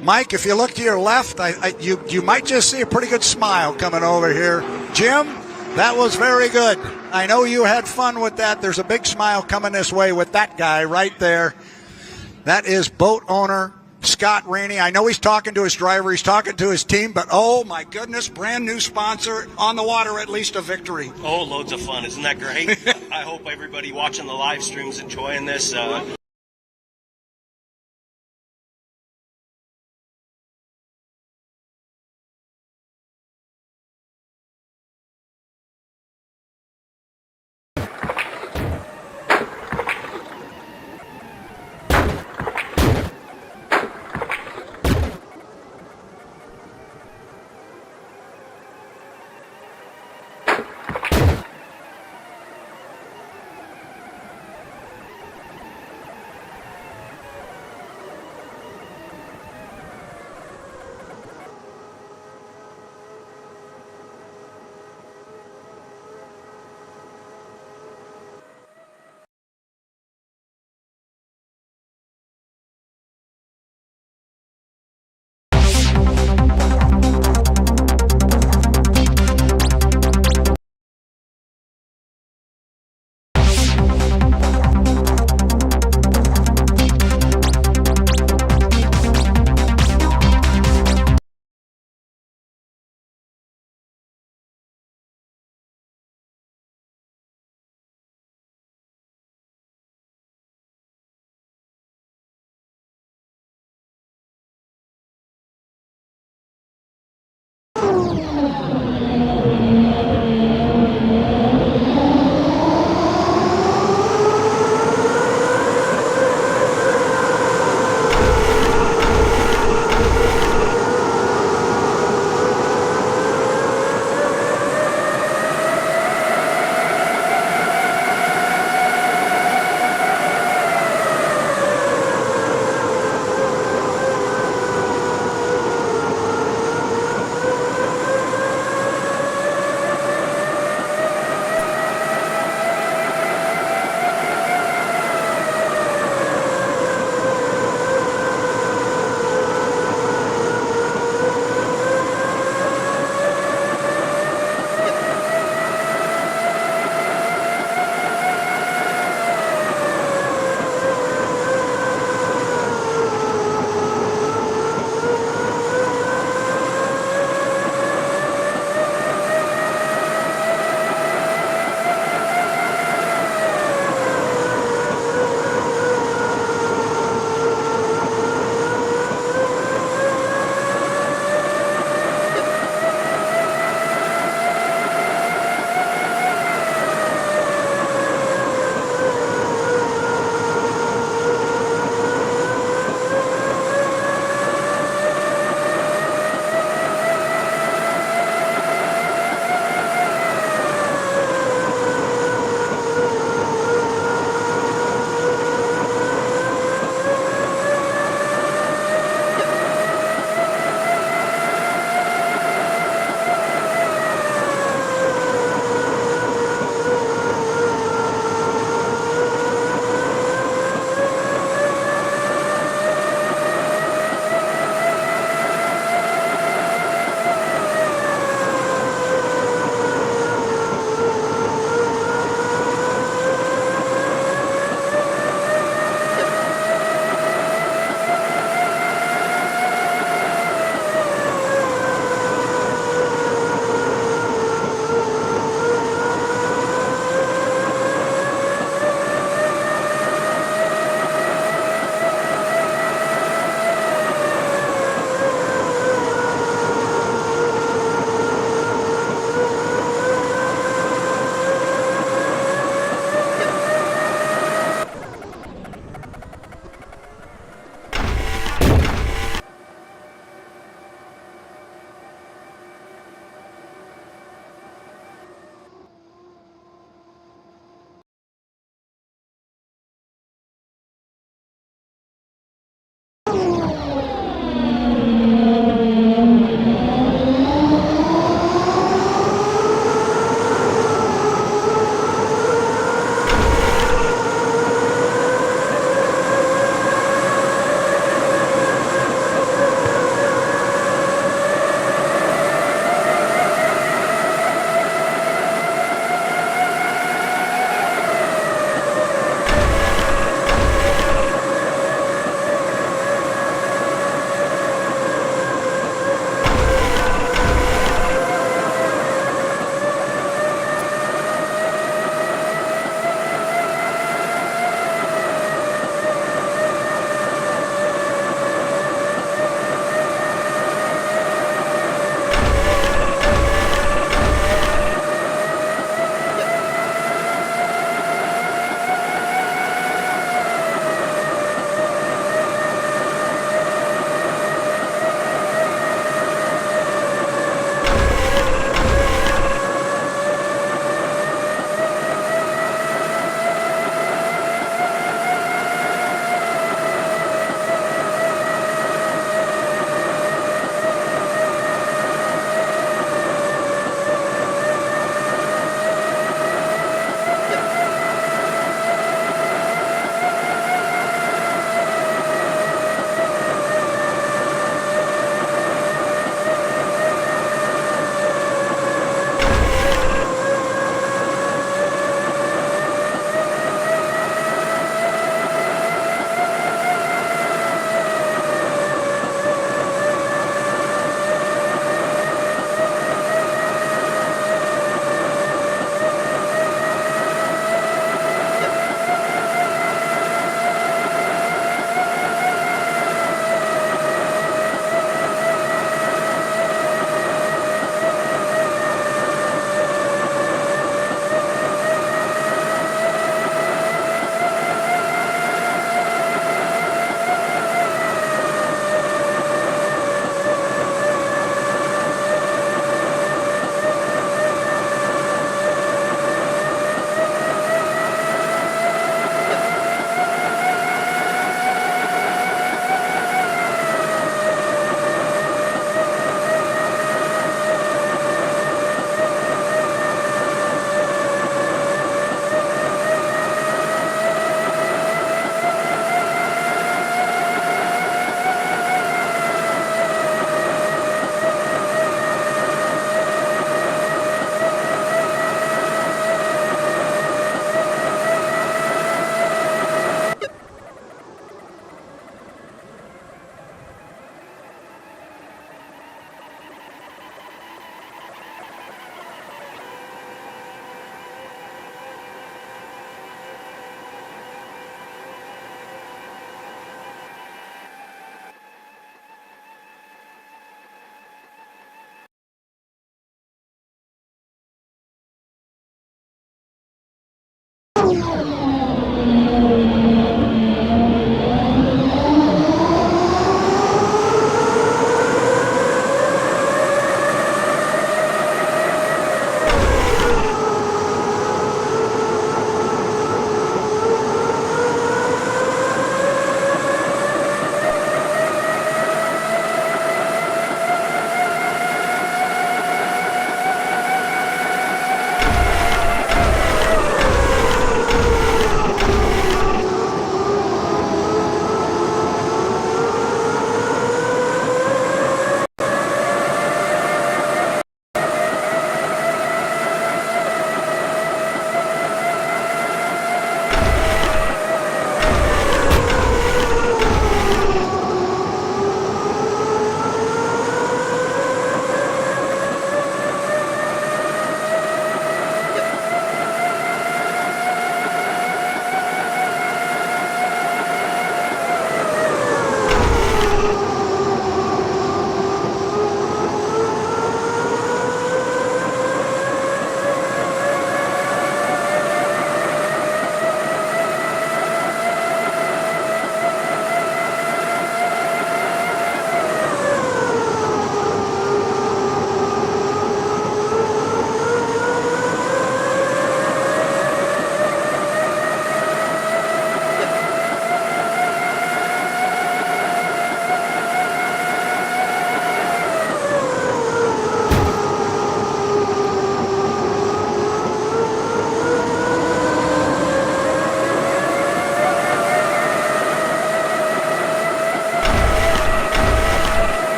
Mike, if you look to your left, you might just see a pretty good smile coming over here. Jim, that was very good. I know you had fun with that. There's a big smile coming this way with that guy right there. That is boat owner Scott Rainey. I know he's talking to his driver, he's talking to his team, but oh my goodness, brand new sponsor on the water, at least a victory. Oh, loads of fun. Isn't that great? I hope everybody watching the live stream is enjoying this.